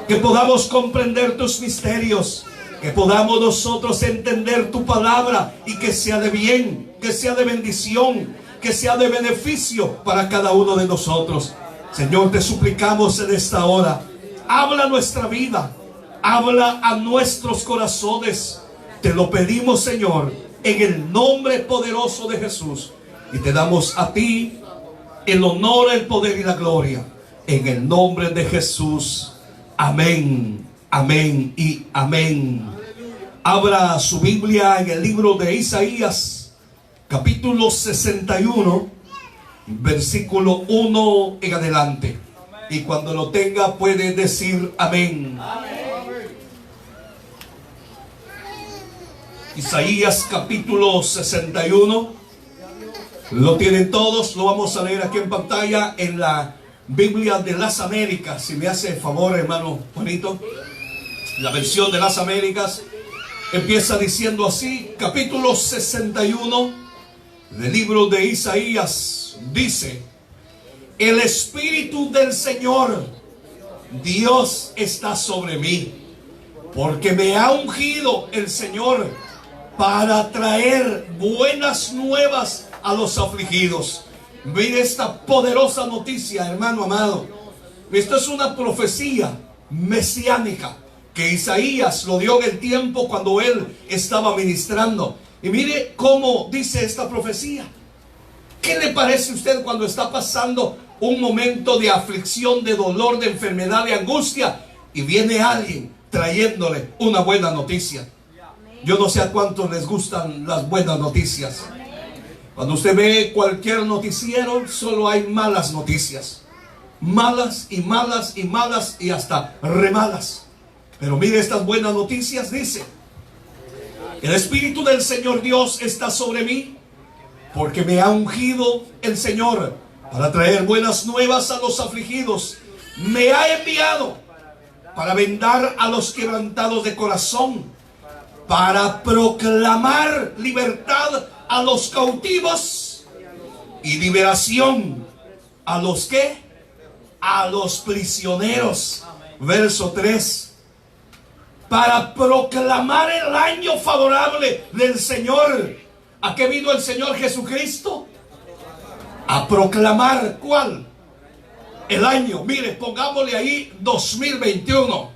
que podamos comprender tus misterios, que podamos nosotros entender tu palabra y que sea de bien, que sea de bendición, que sea de beneficio para cada uno de nosotros. Señor, te suplicamos en esta hora, habla nuestra vida, habla a nuestros corazones. Te lo pedimos, Señor, en el nombre poderoso de Jesús. Y te damos a ti el honor, el poder y la gloria. En el nombre de Jesús. Amén, amén y amén. Abra su Biblia en el libro de Isaías, capítulo 61, versículo 1 en adelante. Y cuando lo tenga puede decir amén. Isaías capítulo 61. Lo tienen todos. Lo vamos a leer aquí en pantalla en la Biblia de las Américas. Si me hace el favor, hermano Juanito. La versión de las Américas empieza diciendo así. Capítulo 61 del libro de Isaías dice: el Espíritu del Señor Dios está sobre mí, porque me ha ungido el Señor para traer buenas nuevas a los afligidos. Mire esta poderosa noticia, hermano amado. Esto es una profecía mesiánica que Isaías lo dio en el tiempo cuando él estaba ministrando. Y mire cómo dice esta profecía. ¿Qué le parece a usted cuando está pasando un momento de aflicción, de dolor, de enfermedad, de angustia, y viene alguien trayéndole una buena noticia? Yo no sé a cuántos les gustan las buenas noticias. Cuando usted ve cualquier noticiero, solo hay malas noticias. Malas y malas y malas y hasta remalas. Pero mire estas buenas noticias, dice: el Espíritu del Señor Dios está sobre mí, porque me ha ungido el Señor para traer buenas nuevas a los afligidos. Me ha enviado para vendar a los quebrantados de corazón, para proclamar libertad a los cautivos y liberación a los que, a los prisioneros. Verso 3: para proclamar el año favorable del Señor. ¿A qué vino el Señor Jesucristo? A proclamar, ¿cuál? El año. Mire, pongámosle ahí 2021.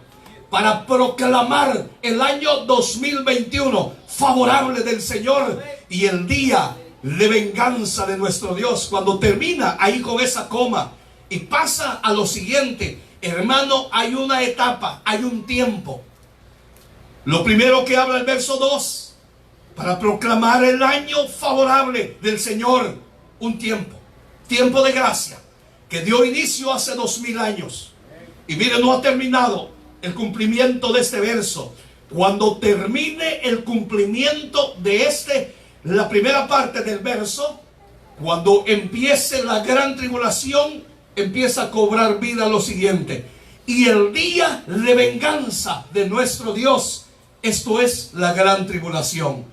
Para proclamar el año 2021 favorable del Señor y el día de venganza de nuestro Dios. Cuando termina ahí con esa coma y pasa a lo siguiente, hermano, hay una etapa, hay un tiempo. Lo primero que habla el verso 2, para proclamar el año favorable del Señor, un tiempo de gracia que dio inicio hace 2000 años. Y mire, no ha terminado el cumplimiento de este verso. Cuando termine el cumplimiento de la primera parte del verso, cuando empiece la gran tribulación, empieza a cobrar vida lo siguiente: y el día de venganza de nuestro Dios. Esto es la gran tribulación.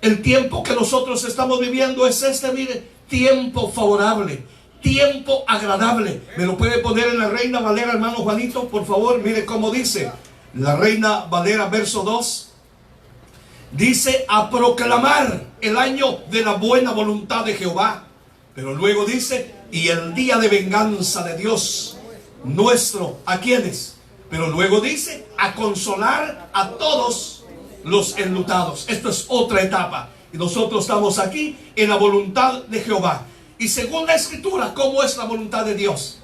El tiempo que nosotros estamos viviendo es mire, tiempo favorable, tiempo agradable. ¿Me lo puede poner en la Reina Valera, hermano Juanito, por favor? Mire cómo dice la Reina Valera, verso 2. Dice: a proclamar el año de la buena voluntad de Jehová. Pero luego dice: y el día de venganza de Dios nuestro. ¿A quiénes? Pero luego dice: a consolar a todos los enlutados. Esto es otra etapa. Y nosotros estamos aquí en la voluntad de Jehová. Y según la Escritura, ¿cómo es la voluntad de Dios?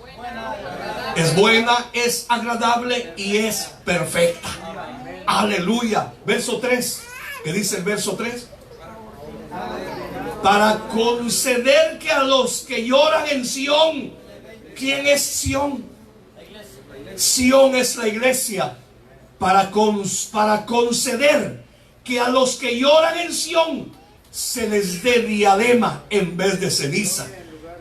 Es buena, es agradable y es perfecta. Aleluya. Verso 3. ¿Qué dice el verso 3? Para conceder que a los que lloran en Sión. ¿Quién es Sión? Sión es la iglesia. Para conceder que a los que lloran en Sión se les dé diadema en vez de ceniza,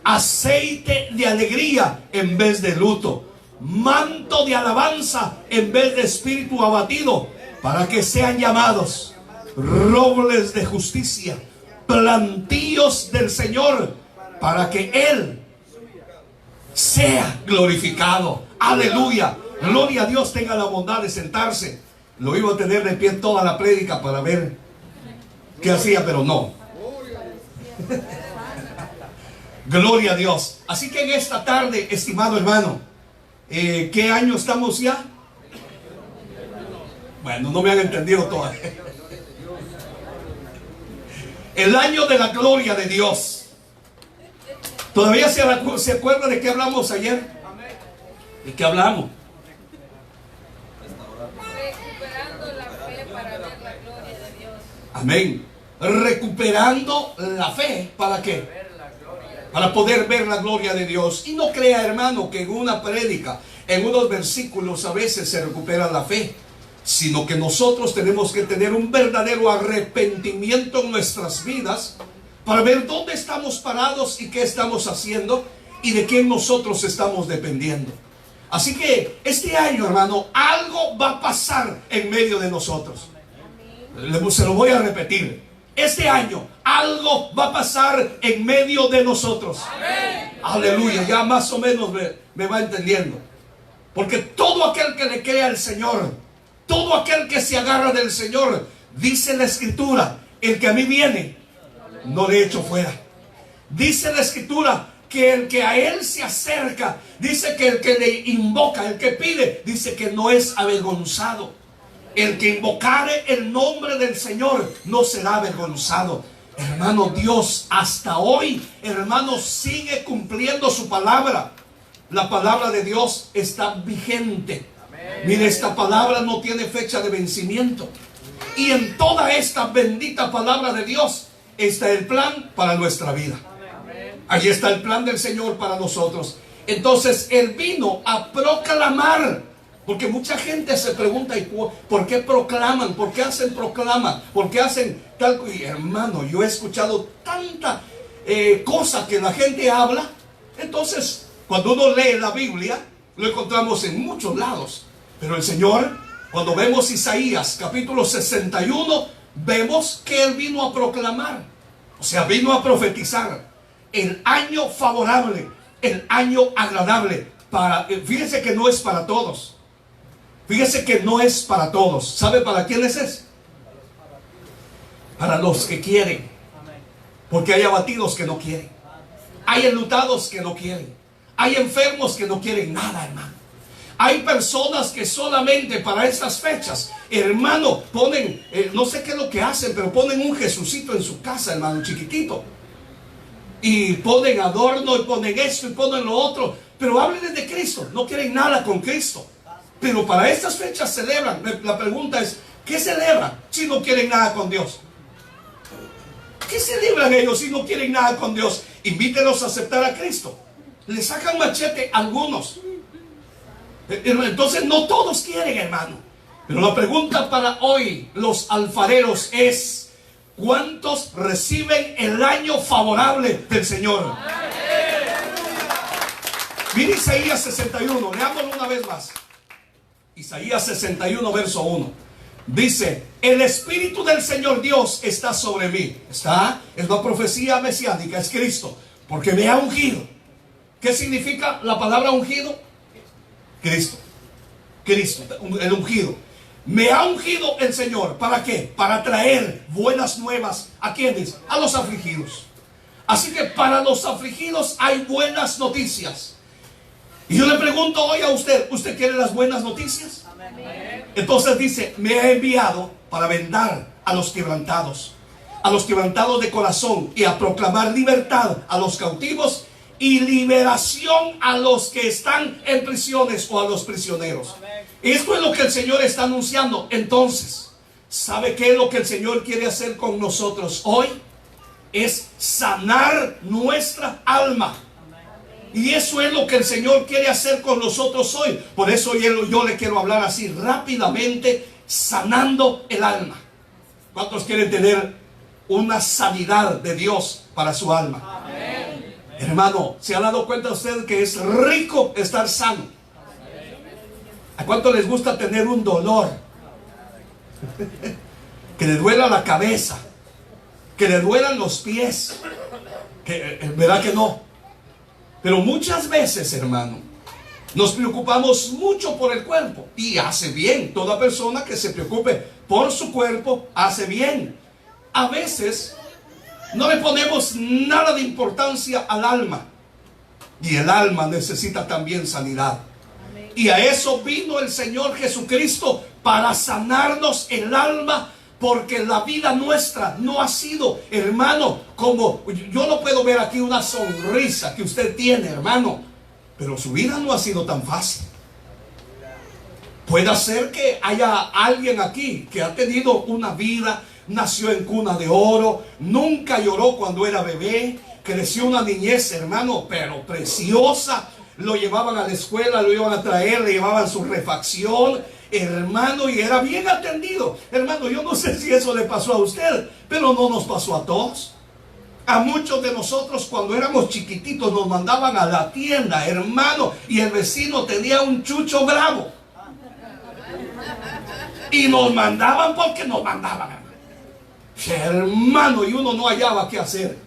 aceite de alegría en vez de luto, manto de alabanza en vez de espíritu abatido, para que sean llamados robles de justicia, plantíos del Señor, para que Él sea glorificado. Aleluya. Gloria a Dios, tenga la bondad de sentarse. Lo iba a tener de pie toda la prédica para ver qué hacía, pero no. Gloria a Dios. Así que en esta tarde, estimado hermano, ¿qué año estamos ya? Bueno, no me han entendido todavía. El año de la gloria de Dios. ¿Todavía se acuerda de qué hablamos ayer? ¿De qué hablamos? Recuperando la fe para ver la gloria de Dios. Amén. Recuperando la fe. ¿Para qué? Para poder ver la gloria de Dios. Y no crea, hermano, que en una prédica, en unos versículos a veces se recupera la fe, sino que nosotros tenemos que tener un verdadero arrepentimiento en nuestras vidas para ver dónde estamos parados y qué estamos haciendo y de quién nosotros estamos dependiendo. Así que este año, hermano, algo va a pasar en medio de nosotros. Se lo voy a repetir. Este año algo va a pasar en medio de nosotros. Amén. Aleluya, ya más o menos me va entendiendo. Porque todo aquel que le crea al Señor, todo aquel que se agarra del Señor, dice la Escritura, el que a mí viene, no le echo fuera. Dice la Escritura que el que a Él se acerca, dice que el que le invoca, el que pide, dice que no es avergonzado. El que invocare el nombre del Señor no será avergonzado. Hermano, Dios hasta hoy, hermano, sigue cumpliendo su palabra. La palabra de Dios está vigente. Mire, esta palabra no tiene fecha de vencimiento. Y en toda esta bendita palabra de Dios está el plan para nuestra vida. Allí está el plan del Señor para nosotros. Entonces Él vino a proclamar. Porque mucha gente se pregunta, ¿por qué proclaman? ¿Por qué hacen proclama? ¿Por qué hacen tal? Y hermano, yo he escuchado tanta cosa que la gente habla. Entonces, cuando uno lee la Biblia, lo encontramos en muchos lados. Pero el Señor, cuando vemos Isaías capítulo 61, vemos que Él vino a proclamar. O sea, vino a profetizar el año favorable, el año agradable. Fíjense que no es para todos. Fíjese que no es para todos. ¿Sabe para quiénes es? Para los que quieren. Porque hay abatidos que no quieren. Hay enlutados que no quieren. Hay enfermos que no quieren nada, hermano. Hay personas que solamente para estas fechas, hermano, ponen, no sé qué es lo que hacen, pero ponen un Jesucito en su casa, hermano, chiquitito. Y ponen adorno, y ponen esto, y ponen lo otro. Pero háblenles de Cristo. No quieren nada con Cristo. Pero para estas fechas celebran. La pregunta es, ¿qué celebran si no quieren nada con Dios? ¿Qué celebran ellos si no quieren nada con Dios? Invítelos a aceptar a Cristo. Le sacan machete a algunos. Entonces no todos quieren, hermano. Pero la pregunta para hoy, los alfareros, es: ¿cuántos reciben el año favorable del Señor? Mire Isaías 61, leámoslo una vez más. Isaías 61, verso 1. Dice: el Espíritu del Señor Dios está sobre mí. Es la profecía mesiánica, es Cristo, porque me ha ungido. ¿Qué significa la palabra ungido? Cristo, el ungido. Me ha ungido el Señor. ¿Para qué? Para traer buenas nuevas. ¿A quiénes? A los afligidos. Así que para los afligidos hay buenas noticias. Y yo le pregunto hoy a usted, ¿usted quiere las buenas noticias? Amén. Entonces dice: me ha enviado para vendar a los quebrantados de corazón, y a proclamar libertad a los cautivos y liberación a los que están en prisiones, o a los prisioneros. Amén. Esto es lo que el Señor está anunciando. Entonces, ¿sabe qué es lo que el Señor quiere hacer con nosotros hoy? Es sanar nuestra alma. Y eso es lo que el Señor quiere hacer con nosotros hoy. Por eso yo le quiero hablar así rápidamente, sanando el alma. ¿Cuántos quieren tener una sanidad de Dios para su alma? Amén. Hermano, ¿se ha dado cuenta usted que es rico estar sano? ¿A cuánto les gusta tener un dolor? Que le duela la cabeza, que le duelan los pies. ¿Verdad que no? Pero muchas veces, hermano, Nos preocupamos mucho por el cuerpo y hace bien. Toda persona que se preocupe por su cuerpo hace bien. A veces no le ponemos nada de importancia al alma. Y el alma necesita también sanidad. Y a eso vino el Señor Jesucristo, para sanarnos el alma. Porque la vida nuestra no ha sido, hermano, como yo no puedo ver aquí una sonrisa que usted tiene, hermano, pero su vida no ha sido tan fácil. Puede ser que haya alguien aquí que ha tenido una vida, nació en cuna de oro, nunca lloró cuando era bebé, creció una niñez, hermano, pero preciosa. Lo llevaban a la escuela, lo iban a traer, le llevaban su refacción, hermano, y era bien atendido. Hermano, yo no sé si eso le pasó a usted, pero no nos pasó a todos. A muchos de nosotros cuando éramos chiquititos nos mandaban a la tienda, hermano, y el vecino tenía un chucho bravo. Y nos mandaban porque nos mandaban, hermano, y uno no hallaba qué hacer.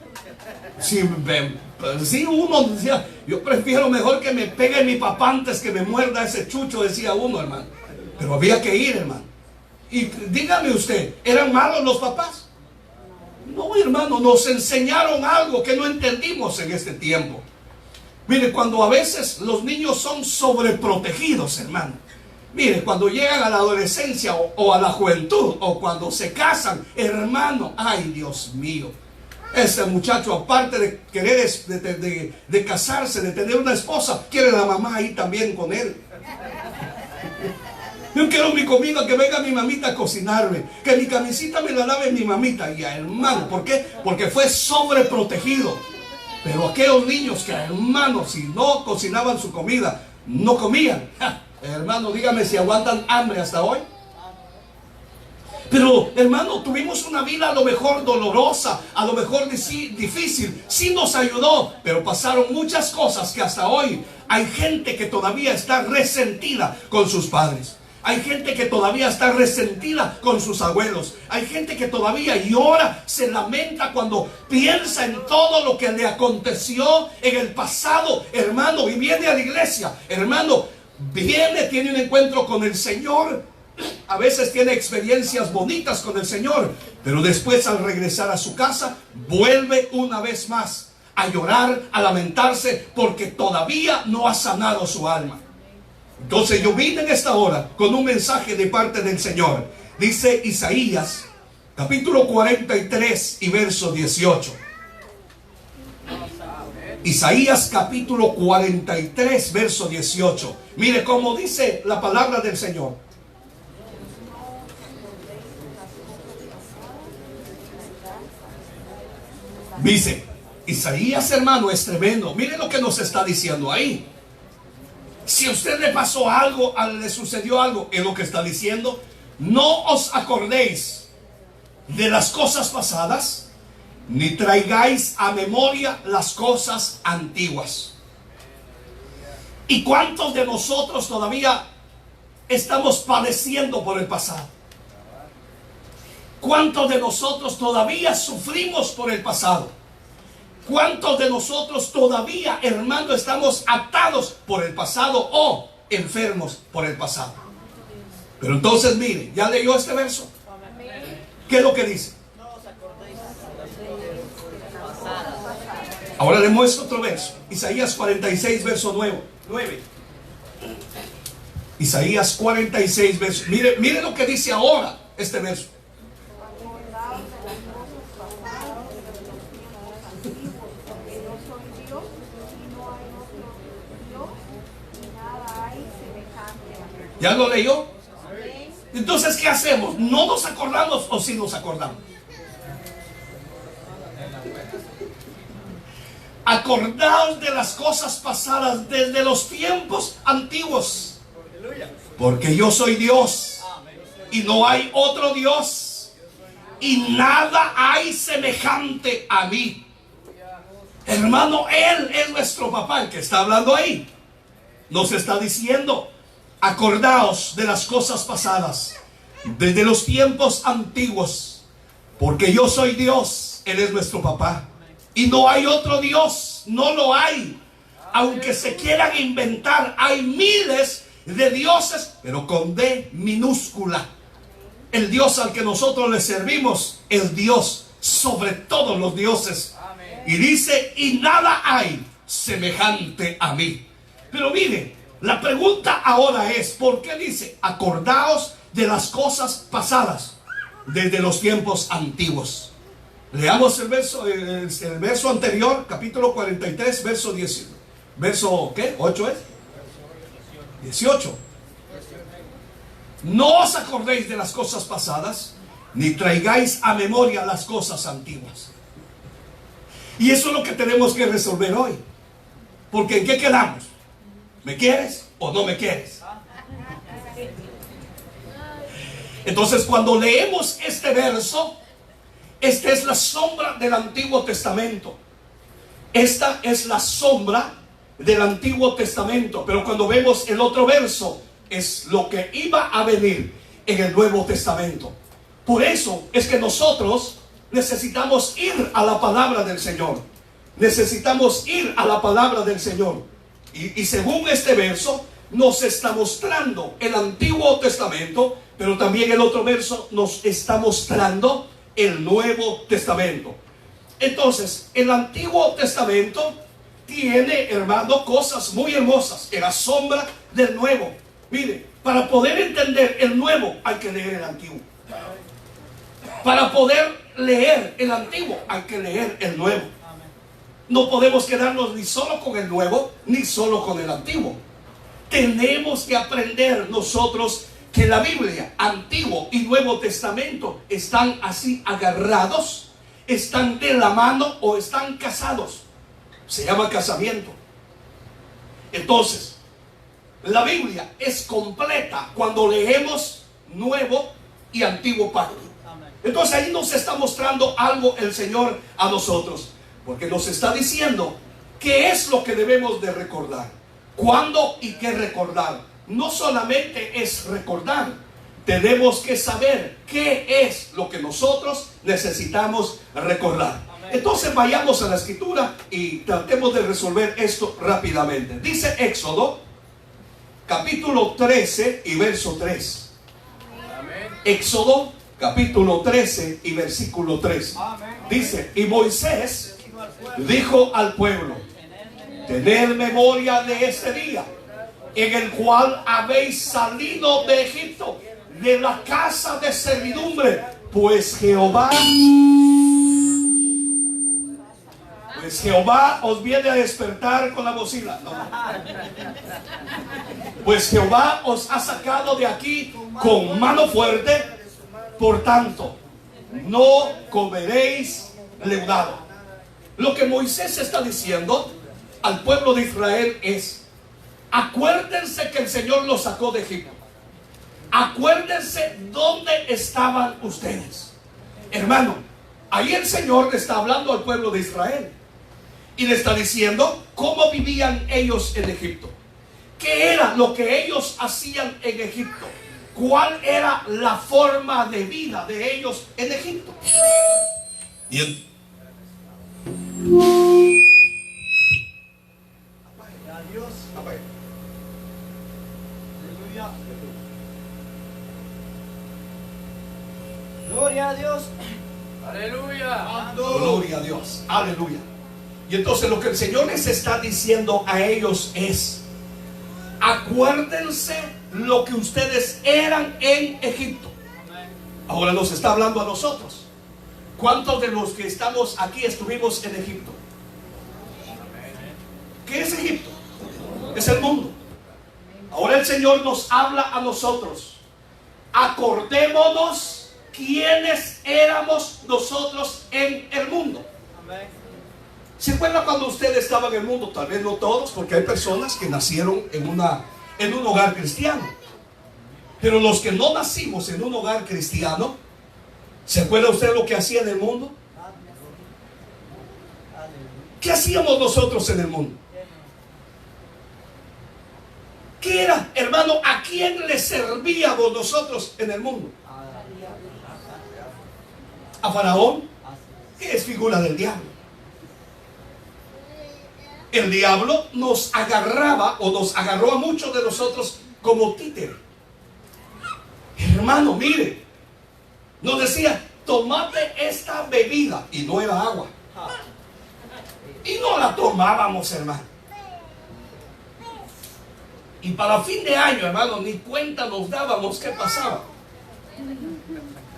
Si uno decía, yo prefiero mejor que me pegue mi papá antes que me muerda ese chucho, decía uno, hermano. Pero había que ir, hermano. Y dígame usted, ¿eran malos los papás? No, hermano, nos enseñaron algo que no entendimos en este tiempo. Mire, cuando a veces los niños son sobreprotegidos, hermano. Mire, cuando llegan a la adolescencia o a la juventud, o cuando se casan, hermano, ay, Dios mío. Ese muchacho, aparte de querer de casarse, de tener una esposa, quiere la mamá ahí también con él. Yo quiero mi comida, que venga mi mamita a cocinarme, que mi camisita me la lave mi mamita. Y hermano, ¿por qué? Porque fue sobreprotegido. Pero aquellos niños que, hermano, si no cocinaban su comida, no comían. Hermano, dígame si aguantan hambre hasta hoy. Pero, hermano, tuvimos una vida a lo mejor dolorosa, a lo mejor difícil. Sí nos ayudó, pero pasaron muchas cosas que hasta hoy hay gente que todavía está resentida con sus padres. Hay gente que todavía está resentida con sus abuelos. Hay gente que todavía llora, se lamenta cuando piensa en todo lo que le aconteció en el pasado, hermano, y viene a la iglesia, hermano, viene, tiene un encuentro con el Señor. A veces tiene experiencias bonitas con el Señor, pero después al regresar a su casa, vuelve una vez más a llorar, a lamentarse, porque todavía no ha sanado su alma. Entonces yo vine en esta hora con un mensaje de parte del Señor. Dice Isaías, capítulo 43 y verso 18. Isaías capítulo 43, verso 18. Mire cómo dice la palabra del Señor. Dice, Isaías, hermano, es tremendo. Mire lo que nos está diciendo ahí. Si a usted le pasó algo, le sucedió algo, es lo que está diciendo. No os acordéis de las cosas pasadas, ni traigáis a memoria las cosas antiguas. ¿Y cuántos de nosotros todavía estamos padeciendo por el pasado? ¿Cuántos de nosotros todavía sufrimos por el pasado? ¿Cuántos de nosotros todavía, hermano, estamos atados por el pasado o enfermos por el pasado? Pero entonces mire, ¿ya leyó este verso? ¿Qué es lo que dice? Ahora le muestro otro verso. Isaías 46, verso 9. Isaías 46, verso. Mire lo que dice ahora este verso. ¿Ya lo leyó? Entonces, ¿qué hacemos? ¿No nos acordamos o sí nos acordamos? Acordaos de las cosas pasadas desde los tiempos antiguos. Porque yo soy Dios y no hay otro Dios, y nada hay semejante a mí. Hermano, Él es nuestro papá, el que está hablando ahí. Nos está diciendo: acordaos de las cosas pasadas, desde los tiempos antiguos, porque yo soy Dios, Él es nuestro papá, y no hay otro Dios, no lo hay. Aunque se quieran inventar, hay miles de dioses, pero con D minúscula. El Dios al que nosotros le servimos, el Dios sobre todos los dioses. Y dice, y nada hay semejante a mí. Pero mire, la pregunta ahora es, ¿por qué dice, acordaos de las cosas pasadas desde los tiempos antiguos? Leamos el verso anterior, capítulo 43, verso 10. Verso, ¿qué? ¿8 es? 18. No os acordéis de las cosas pasadas, ni traigáis a memoria las cosas antiguas. Y eso es lo que tenemos que resolver hoy. Porque ¿en qué quedamos? ¿Me quieres o no me quieres? Entonces, cuando leemos este verso, esta es la sombra del Antiguo Testamento. Esta es la sombra del Antiguo Testamento. Pero cuando vemos el otro verso, es lo que iba a venir en el Nuevo Testamento. Por eso es que nosotros necesitamos ir a la palabra del Señor. Necesitamos ir a la palabra del Señor. Y según este verso, nos está mostrando el Antiguo Testamento, pero también el otro verso nos está mostrando el Nuevo Testamento. Entonces, el Antiguo Testamento tiene, hermano, cosas muy hermosas en la sombra del Nuevo. Mire, para poder entender el Nuevo hay que leer el Antiguo. Para poder leer el Antiguo hay que leer el Nuevo. No podemos quedarnos ni solo con el Nuevo, ni solo con el Antiguo. Tenemos que aprender nosotros que la Biblia, Antiguo y Nuevo Testamento, están así agarrados, están de la mano o están casados. Se llama casamiento. Entonces, la Biblia es completa cuando leemos Nuevo y Antiguo Pacto. Entonces ahí nos está mostrando algo el Señor a nosotros, porque nos está diciendo qué es lo que debemos de recordar, cuándo y qué recordar. No solamente es recordar, tenemos que saber qué es lo que nosotros necesitamos recordar. Entonces vayamos a la Escritura y tratemos de resolver esto rápidamente. Dice Éxodo capítulo 13 y verso 3. Éxodo capítulo 13 y versículo 3. Dice, y Moisés dijo al pueblo, tened memoria de este día en el cual habéis salido de Egipto, de la casa de servidumbre, pues Jehová os viene a despertar con la bocina. No. Pues Jehová os ha sacado de aquí con mano fuerte, por tanto, no comeréis leudado. Lo que Moisés está diciendo al pueblo de Israel es, acuérdense que el Señor los sacó de Egipto. Acuérdense dónde estaban ustedes. Hermano, ahí el Señor le está hablando al pueblo de Israel y le está diciendo cómo vivían ellos en Egipto. ¿Qué era lo que ellos hacían en Egipto? ¿Cuál era la forma de vida de ellos en Egipto? Y Gloria a Dios. Aleluya. gloria a Dios. Aleluya. Y entonces lo que el Señor les está diciendo a ellos es, acuérdense lo que ustedes eran en Egipto. Ahora nos está hablando a nosotros. ¿Cuántos de los que estamos aquí estuvimos en Egipto? ¿Qué es Egipto? Es el mundo. Ahora el Señor nos habla a nosotros. Acordémonos quiénes éramos nosotros en el mundo. ¿Se acuerdan cuando usted estaba en el mundo? Tal vez no todos, porque hay personas que nacieron en un hogar cristiano. Pero los que no nacimos en un hogar cristiano, ¿se acuerda usted lo que hacía en el mundo? ¿Qué hacíamos nosotros en el mundo? ¿Qué era, hermano? ¿A quién le servíamos nosotros en el mundo? ¿A Faraón? Que es figura del diablo. El diablo nos agarraba o nos agarró a muchos de nosotros como títere. Hermano, mire, nos decía, tomate esta bebida, y no era agua. Y no la tomábamos, hermano. Y para fin de año, hermano, ni cuenta nos dábamos qué pasaba.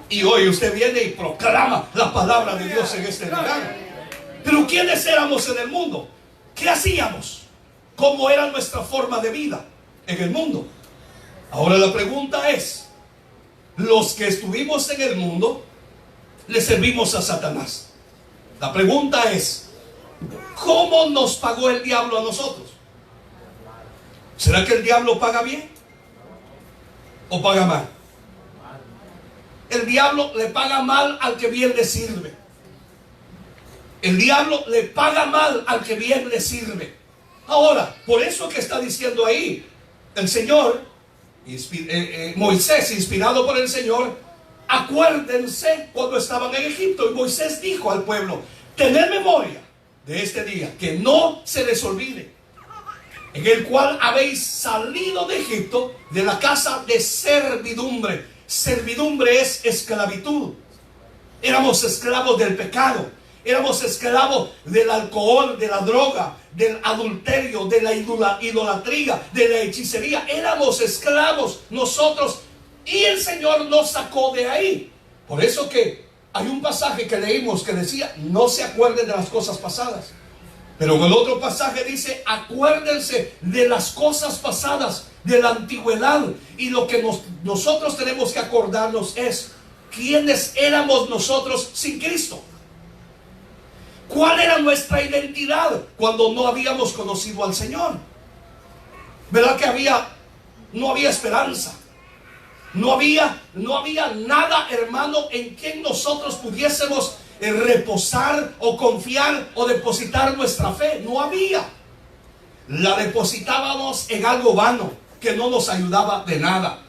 Y hoy usted viene y proclama la palabra de Dios en este lugar. Pero ¿quiénes éramos en el mundo? ¿Qué hacíamos? ¿Cómo era nuestra forma de vida en el mundo? Ahora la pregunta es, los que estuvimos en el mundo, le servimos a Satanás. La pregunta es, ¿cómo nos pagó el diablo a nosotros? ¿Será que el diablo paga bien o paga mal? El diablo le paga mal al que bien le sirve. El diablo le paga mal al que bien le sirve. Ahora, por eso que está diciendo ahí el Señor, Moisés, inspirado por el Señor, acuérdense cuando estaban en Egipto. Y Moisés dijo al pueblo, tened memoria de este día, que no se les olvide, en el cual habéis salido de Egipto, de la casa de servidumbre. Servidumbre es esclavitud. Éramos esclavos del pecado. Éramos esclavos del alcohol, de la droga, del adulterio, de la idolatría, de la hechicería. Éramos esclavos nosotros y el Señor nos sacó de ahí. Por eso que hay un pasaje que leímos que decía, no se acuerden de las cosas pasadas. Pero en el otro pasaje dice, acuérdense de las cosas pasadas, de la antigüedad. Y lo que nosotros tenemos que acordarnos es, ¿quiénes éramos nosotros sin Cristo? ¿Cuál era nuestra identidad cuando no habíamos conocido al Señor? ¿Verdad que no había esperanza? No había nada, hermano, en quien nosotros pudiésemos reposar o confiar o depositar nuestra fe. No había. La depositábamos en algo vano que no nos ayudaba de nada.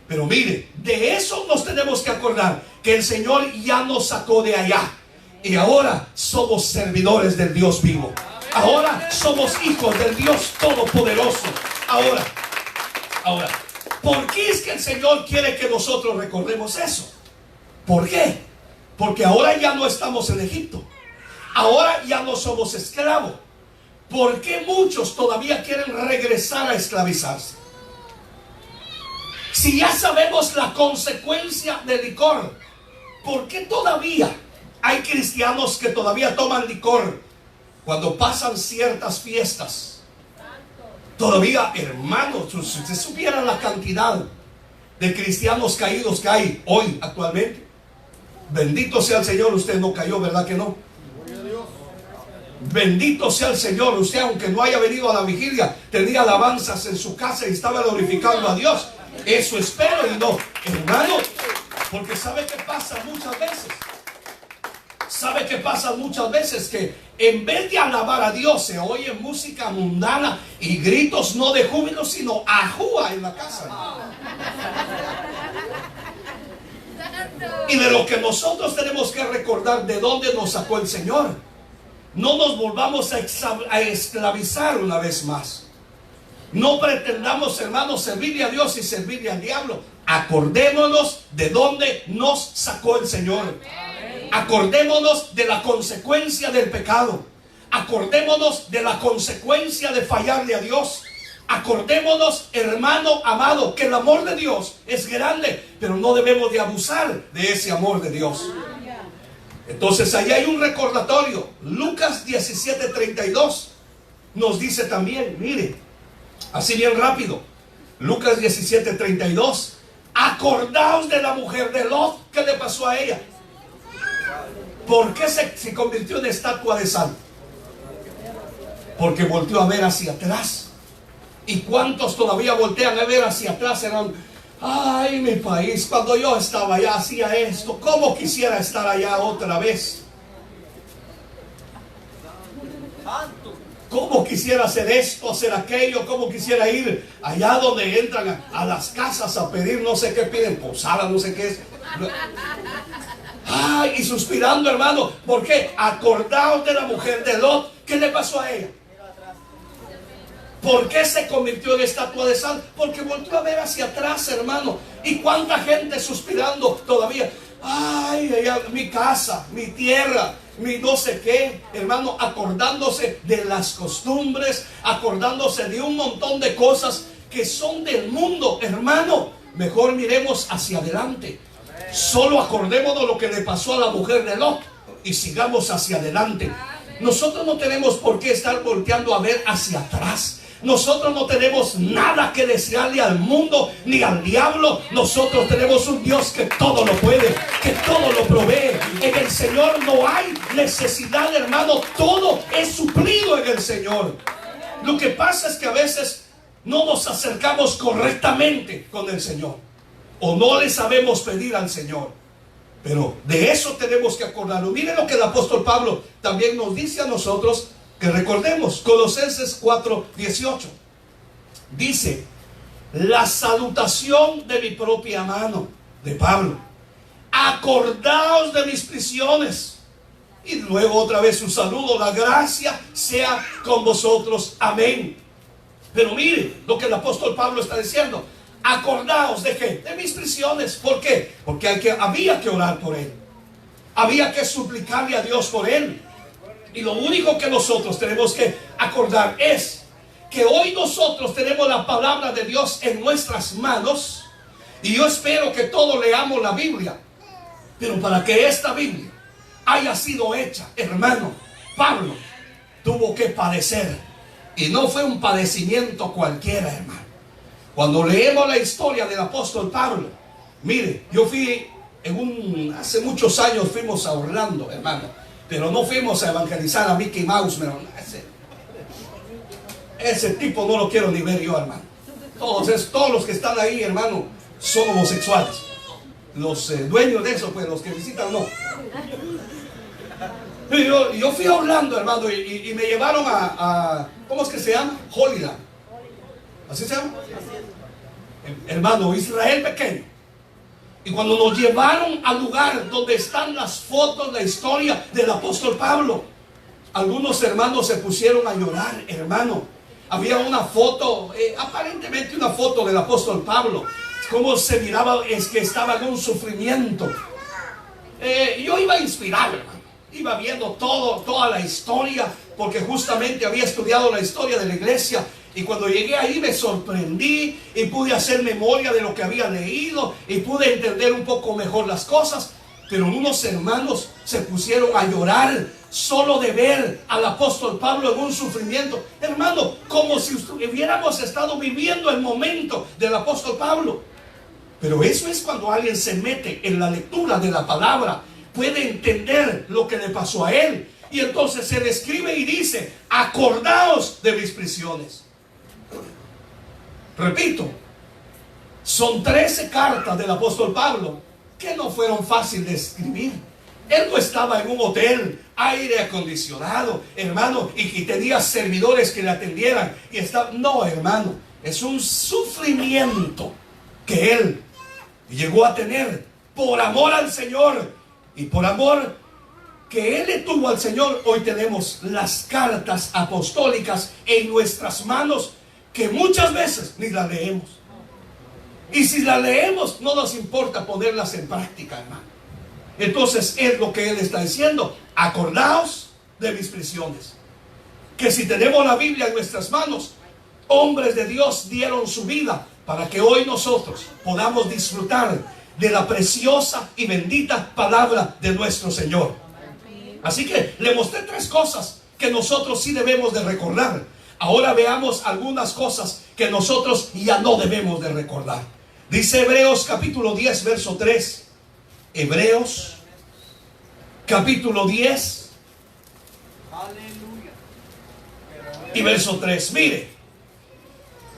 Pero mire, de eso nos tenemos que acordar, que el Señor ya nos sacó de allá. Y ahora somos servidores del Dios vivo. Ahora somos hijos del Dios Todopoderoso. Ahora, ¿por qué es que el Señor quiere que nosotros recordemos eso? ¿Por qué? Porque ahora ya no estamos en Egipto. Ahora ya no somos esclavos. ¿Por qué muchos todavía quieren regresar a esclavizarse? Si ya sabemos la consecuencia del licor, ¿por qué todavía hay cristianos que todavía toman licor cuando pasan ciertas fiestas? Todavía, hermanos, si usted supiera la cantidad de cristianos caídos que hay hoy actualmente. Bendito sea el Señor, usted no cayó, ¿verdad que no? Bendito sea el Señor, usted aunque no haya venido a la vigilia, tenía alabanzas en su casa y estaba glorificando a Dios. Eso espero y no, hermano, porque ¿sabe qué pasa muchas veces? ¿Sabe qué pasa muchas veces? Que en vez de alabar a Dios se oye música mundana y gritos no de júbilo sino ajúa en la casa. Y de lo que nosotros tenemos que recordar, de dónde nos sacó el Señor. No nos volvamos a esclavizar una vez más. No pretendamos, hermanos, servirle a Dios y servirle al diablo. Acordémonos de dónde nos sacó el Señor. Acordémonos de la consecuencia del pecado. Acordémonos de la consecuencia de fallarle a Dios. Acordémonos, hermano amado, que el amor de Dios es grande, pero no debemos de abusar de ese amor de Dios. Entonces ahí hay un recordatorio. Lucas 17:32 nos dice también, mire, así bien rápido, Lucas 17:32, acordaos de la mujer de Lot. ¿Qué le pasó a ella? ¿Por qué se convirtió en estatua de sal? Porque volteó a ver hacia atrás. ¿Y cuántos todavía voltean a ver hacia atrás? Eran, ay, mi país, cuando yo estaba allá hacía esto. ¿Cómo quisiera estar allá otra vez? ¿Cómo quisiera hacer esto, hacer aquello? ¿Cómo quisiera ir allá donde entran a las casas a pedir no sé qué piden? Posada, no sé qué es. Ay, y suspirando, hermano. ¿Por qué? Acordaos de la mujer de Lot. ¿Qué le pasó a ella? ¿Por qué se convirtió en estatua de sal? Porque volvió a ver hacia atrás, hermano. Y cuánta gente suspirando todavía. Ay, ay, ay, mi casa, mi tierra, mi no sé qué, hermano, acordándose de las costumbres, acordándose de un montón de cosas que son del mundo, hermano. Mejor miremos hacia adelante. Solo acordémonos de lo que le pasó a la mujer de Lot y sigamos hacia adelante. Nosotros no tenemos por qué estar volteando a ver hacia atrás. Nosotros no tenemos nada que desearle al mundo ni al diablo. Nosotros tenemos un Dios que todo lo puede, que todo lo provee. En el Señor no hay necesidad, hermano. Todo es suplido en el Señor. Lo que pasa es que a veces no nos acercamos correctamente con el Señor, o no le sabemos pedir al Señor. Pero de eso tenemos que acordarnos. Miren lo que el apóstol Pablo también nos dice a nosotros, que recordemos. Colosenses 4:18 dice: la salutación de mi propia mano, de Pablo, acordaos de mis prisiones. Y luego otra vez un saludo: la gracia sea con vosotros, amén. Pero mire lo que el apóstol Pablo está diciendo: acordaos de qué, de mis prisiones. ¿Por qué? Porque había que orar por él, había que suplicarle a Dios por él. Y lo único que nosotros tenemos que acordar es que hoy nosotros tenemos la palabra de Dios en nuestras manos. Y yo espero que todos leamos la Biblia. Pero para que esta Biblia haya sido hecha, hermano, Pablo tuvo que padecer. Y no fue un padecimiento cualquiera, hermano. Cuando leemos la historia del apóstol Pablo, mire, yo fui hace muchos años fuimos a Orlando, hermano. Pero no fuimos a evangelizar a Mickey Mouse, hermano. Ese tipo no lo quiero ni ver yo, hermano. Todos los que están ahí, hermano, son homosexuales. Los dueños de eso, pues los que visitan, no. Yo fui a Orlando, hermano, y me llevaron a ¿cómo es que se llama? Holyland. ¿Así se llama? Hermano, Israel pequeño. Y cuando nos llevaron al lugar donde están las fotos, la historia del apóstol Pablo, algunos hermanos se pusieron a llorar, hermano. Había una foto, aparentemente una foto del apóstol Pablo, cómo se miraba, es que estaba en un sufrimiento. Yo iba inspirado, hermano. Iba viendo toda la historia, porque justamente había estudiado la historia de la iglesia. Y cuando llegué ahí me sorprendí y pude hacer memoria de lo que había leído y pude entender un poco mejor las cosas. Pero unos hermanos se pusieron a llorar solo de ver al apóstol Pablo en un sufrimiento, hermano, como si hubiéramos estado viviendo el momento del apóstol Pablo. Pero eso es cuando alguien se mete en la lectura de la palabra, puede entender lo que le pasó a él. Y entonces se le escribe y dice: acordaos de mis prisiones. Repito, son 13 cartas del apóstol Pablo que no fueron fáciles de escribir. Él no estaba en un hotel, aire acondicionado, hermano, y tenía servidores que le atendieran. No, hermano, es un sufrimiento que él llegó a tener por amor al Señor. Y por amor que él le tuvo al Señor, hoy tenemos las cartas apostólicas en nuestras manos, que muchas veces ni las leemos. Y si las leemos, no nos importa ponerlas en práctica, hermano. Entonces es lo que él está diciendo: acordaos de mis prisiones. Que si tenemos la Biblia en nuestras manos, hombres de Dios dieron su vida para que hoy nosotros podamos disfrutar de la preciosa y bendita palabra de nuestro Señor. Así que le mostré 3 cosas que nosotros sí debemos de recordar. Ahora veamos algunas cosas que nosotros ya no debemos de recordar. Dice Hebreos capítulo 10, verso 3. Hebreos capítulo 10 y verso 3. Mire: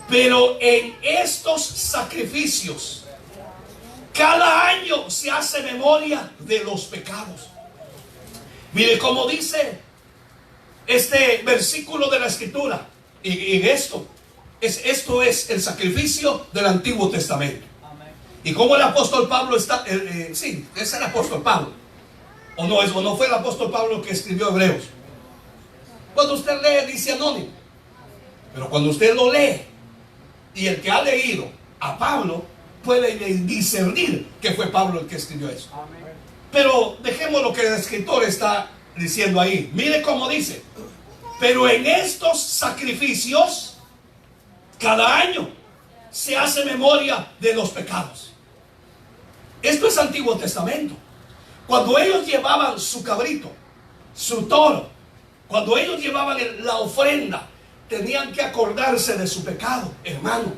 pero en estos sacrificios cada año se hace memoria de los pecados. Mire cómo dice este versículo de la Escritura. Y esto es el sacrificio del Antiguo Testamento. Y como el apóstol Pablo está, sí, es el apóstol Pablo. O no fue el apóstol Pablo que escribió Hebreos. Cuando usted lee, dice anónimo. Pero cuando usted lo lee, y el que ha leído a Pablo puede discernir que fue Pablo el que escribió eso. Pero dejemos lo que el escritor está diciendo ahí. Mire cómo dice: pero en estos sacrificios, cada año se hace memoria de los pecados. Esto es Antiguo Testamento. Cuando ellos llevaban su cabrito, su toro, cuando ellos llevaban la ofrenda, tenían que acordarse de su pecado, hermano.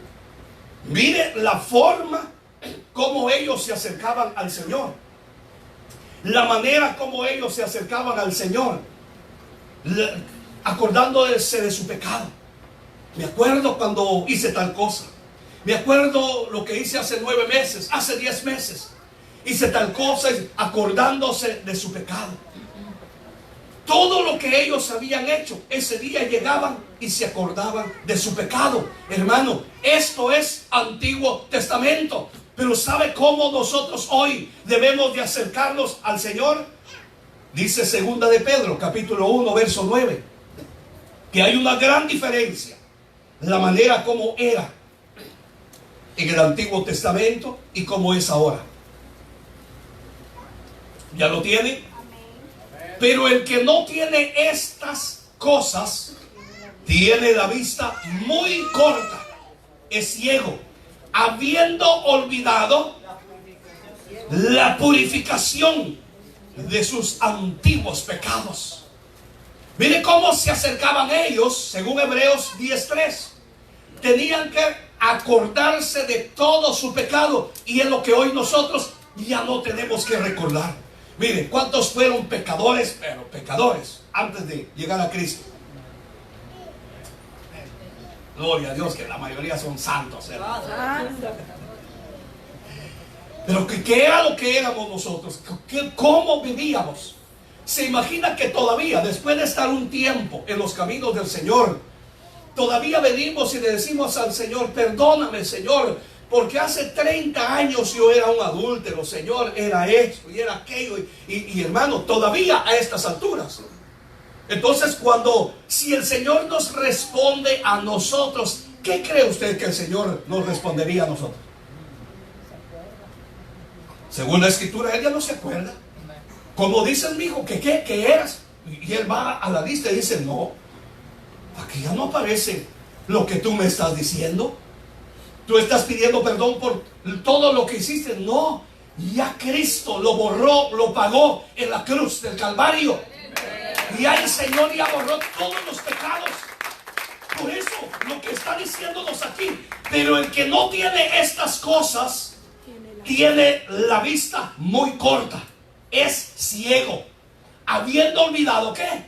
Mire la forma como ellos se acercaban al Señor, la manera como ellos se acercaban al Señor, acordándose de su pecado. Me acuerdo cuando hice tal cosa, me acuerdo lo que hice hace 9 meses, hace 10 meses, hice tal cosa, acordándose de su pecado. Todo lo que ellos habían hecho, ese día llegaban y se acordaban de su pecado. Hermano, esto es Antiguo Testamento. Pero ¿sabe cómo nosotros hoy debemos de acercarnos al Señor? Dice segunda de Pedro, capítulo 1, verso 9, que hay una gran diferencia. La manera como era en el Antiguo Testamento y como es ahora. ¿Ya lo tiene? Pero el que no tiene estas cosas tiene la vista muy corta, es ciego, habiendo olvidado la purificación de sus antiguos pecados. Mire cómo se acercaban ellos, según Hebreos 10:3. Tenían que acordarse de todo su pecado, y es lo que hoy nosotros ya no tenemos que recordar. Mire, ¿cuántos fueron pecadores, pero pecadores, antes de llegar a Cristo? Gloria a Dios que la mayoría son santos, ¿verdad? Pero ¿qué era lo que éramos nosotros? ¿Cómo vivíamos? Se imagina que todavía, después de estar un tiempo en los caminos del Señor, todavía venimos y le decimos al Señor: perdóname, Señor, porque hace 30 años yo era un adúltero, Señor, era esto y era aquello. Y hermano, todavía a estas alturas. Entonces, si el Señor nos responde a nosotros, ¿qué cree usted que el Señor nos respondería a nosotros? Según la Escritura, Él ya no se acuerda. Como dice mi hijo, ¿qué eras? Y él va a la lista y dice: no, aquí ya no aparece lo que tú me estás diciendo. Tú estás pidiendo perdón por todo lo que hiciste. No, ya Cristo lo borró, lo pagó en la cruz del Calvario. Y ahí el Señor ya borró todos los pecados. Por eso lo que está diciéndonos aquí: pero el que no tiene estas cosas tiene la vista muy corta, es ciego, habiendo olvidado ¿qué?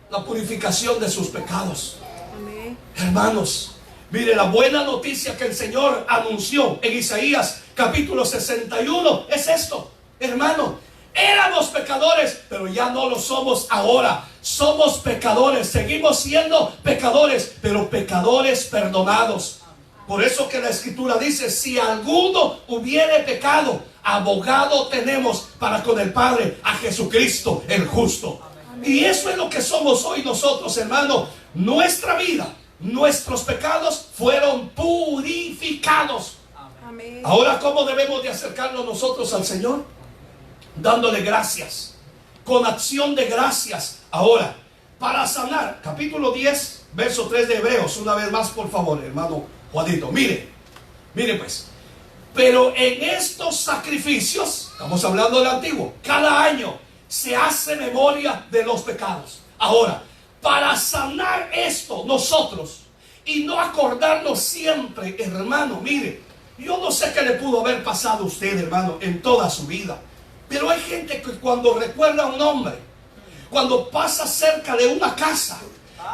La purificación de sus pecados. Amén. Hermanos, mire, la buena noticia que el Señor anunció en Isaías capítulo 61 es esto, hermano: éramos pecadores, pero ya no lo somos ahora. Somos pecadores, seguimos siendo pecadores, pero pecadores perdonados. Por eso que la Escritura dice: si alguno hubiere pecado, abogado tenemos para con el Padre, a Jesucristo el justo. Amén. Y eso es lo que somos hoy nosotros, hermano. Nuestra vida, nuestros pecados fueron purificados. Amén. Ahora, ¿cómo debemos de acercarnos nosotros al Señor? Dándole gracias, con acción de gracias. Ahora, para sanar, capítulo 10, verso 3 de Hebreos, una vez más, por favor, hermano Juanito, mire pues: pero en estos sacrificios, estamos hablando del antiguo, cada año se hace memoria de los pecados. Ahora, para sanar esto nosotros y no acordarnos siempre, hermano, mire, yo no sé qué le pudo haber pasado a usted, hermano, en toda su vida, pero hay gente que cuando recuerda a un hombre, cuando pasa cerca de una casa,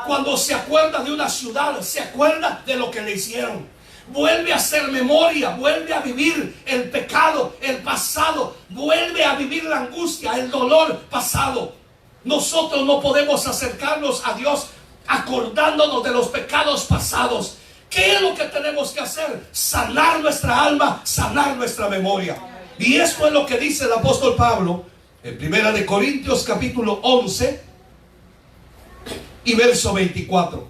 cuando se acuerda de una ciudad, se acuerda de lo que le hicieron, vuelve a hacer memoria, vuelve a vivir el pecado, el pasado, vuelve a vivir la angustia, el dolor pasado. Nosotros no podemos acercarnos a Dios acordándonos de los pecados pasados. ¿Qué es lo que tenemos que hacer? Sanar nuestra alma, sanar nuestra memoria. Y esto es lo que dice el apóstol Pablo en 1 Corintios capítulo 11 y verso 24.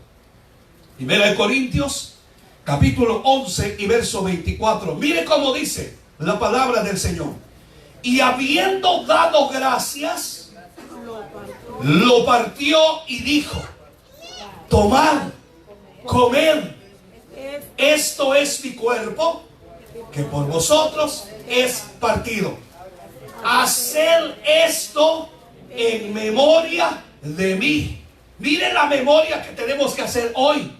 Primera de Corintios, capítulo 11 y verso 24. Mire cómo dice la palabra del Señor. Y habiendo dado gracias, lo partió y dijo: tomad, comed, esto es mi cuerpo, que por vosotros es partido. Haced esto en memoria de mí. Miren la memoria que tenemos que hacer hoy.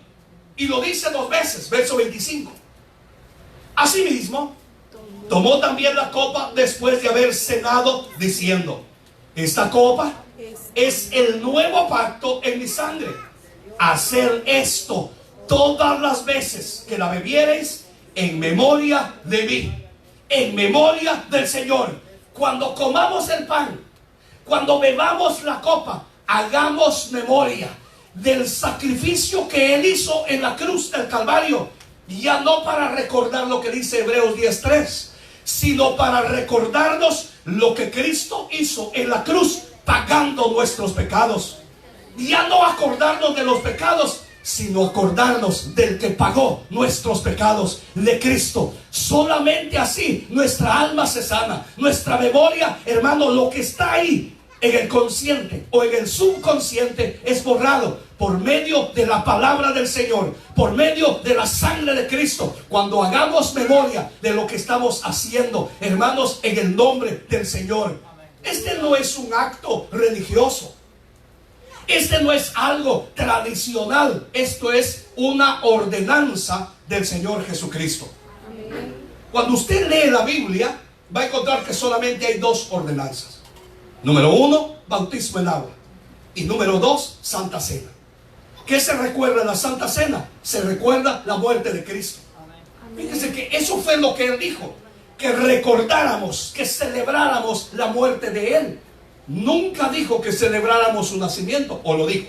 Y lo dice 2 veces, verso 25. Asimismo, tomó también la copa después de haber cenado, diciendo: esta copa es el nuevo pacto en mi sangre. Haced esto todas las veces que la bebiereis en memoria de mí, en memoria del Señor. Cuando comamos el pan, cuando bebamos la copa, hagamos memoria del sacrificio que Él hizo en la cruz del Calvario. Ya no para recordar lo que dice Hebreos 10:3, sino para recordarnos lo que Cristo hizo en la cruz, pagando nuestros pecados. Ya no acordarnos de los pecados, sino acordarnos del que pagó nuestros pecados, de Cristo. Solamente así nuestra alma se sana, nuestra memoria, hermano, lo que está ahí en el consciente o en el subconsciente es borrado por medio de la palabra del Señor, por medio de la sangre de Cristo. Cuando hagamos memoria de lo que estamos haciendo, hermanos, en el nombre del Señor. Este no es un acto religioso. Este no es algo tradicional. Esto es una ordenanza del Señor Jesucristo. Cuando usted lee la Biblia, va a encontrar que solamente hay 2 ordenanzas. Número 1, bautismo en agua. Y número 2, Santa Cena. ¿Qué se recuerda en la Santa Cena? Se recuerda la muerte de Cristo. Fíjense que eso fue lo que Él dijo, que recordáramos, que celebráramos la muerte de Él. Nunca dijo que celebráramos su nacimiento, ¿o lo dijo?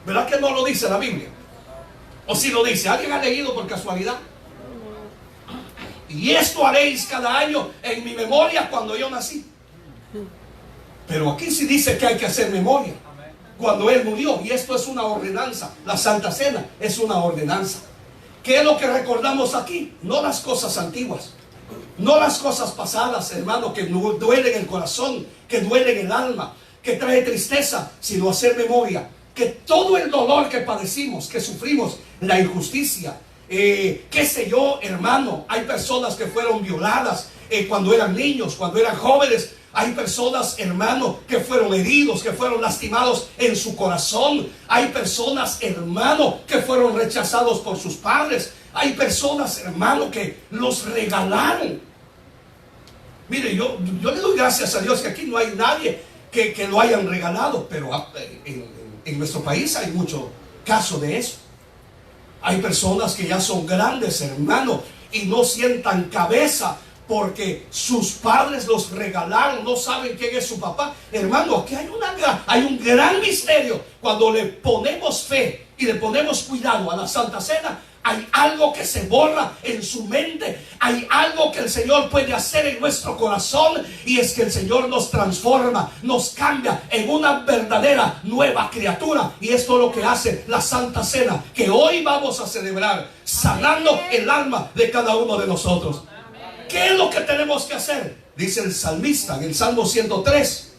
¿Verdad que no lo dice la Biblia? ¿O si lo dice? ¿Alguien ha leído por casualidad? Y esto haréis cada año en mi memoria cuando yo nací. Pero aquí sí dice que hay que hacer memoria cuando Él murió. Y esto es una ordenanza. La Santa Cena es una ordenanza. ¿Qué es lo que recordamos aquí? No las cosas antiguas, no las cosas pasadas, hermano, que duelen el corazón, que duelen el alma, que trae tristeza, sino hacer memoria que todo el dolor que padecimos, que sufrimos, la injusticia, qué sé yo, hermano, hay personas que fueron violadas cuando eran niños, cuando eran jóvenes. Hay personas, hermano, que fueron heridos, que fueron lastimados en su corazón. Hay personas, hermano, que fueron rechazados por sus padres. Hay personas, hermano, que los regalaron. Mire, yo le doy gracias a Dios que aquí no hay nadie que lo hayan regalado, pero en nuestro país hay mucho caso de eso. Hay personas que ya son grandes, hermano, y no sientan cabeza porque sus padres los regalaron, no saben quién es su papá. Hermano, aquí hay un gran misterio. Cuando le ponemos fe y le ponemos cuidado a la Santa Cena, hay algo que se borra en su mente. Hay algo que el Señor puede hacer en nuestro corazón, y es que el Señor nos transforma, nos cambia en una verdadera nueva criatura. Y esto es lo que hace la Santa Cena, que hoy vamos a celebrar, sanando el alma de cada uno de nosotros. ¿Qué es lo que tenemos que hacer? Dice el salmista en el Salmo 103.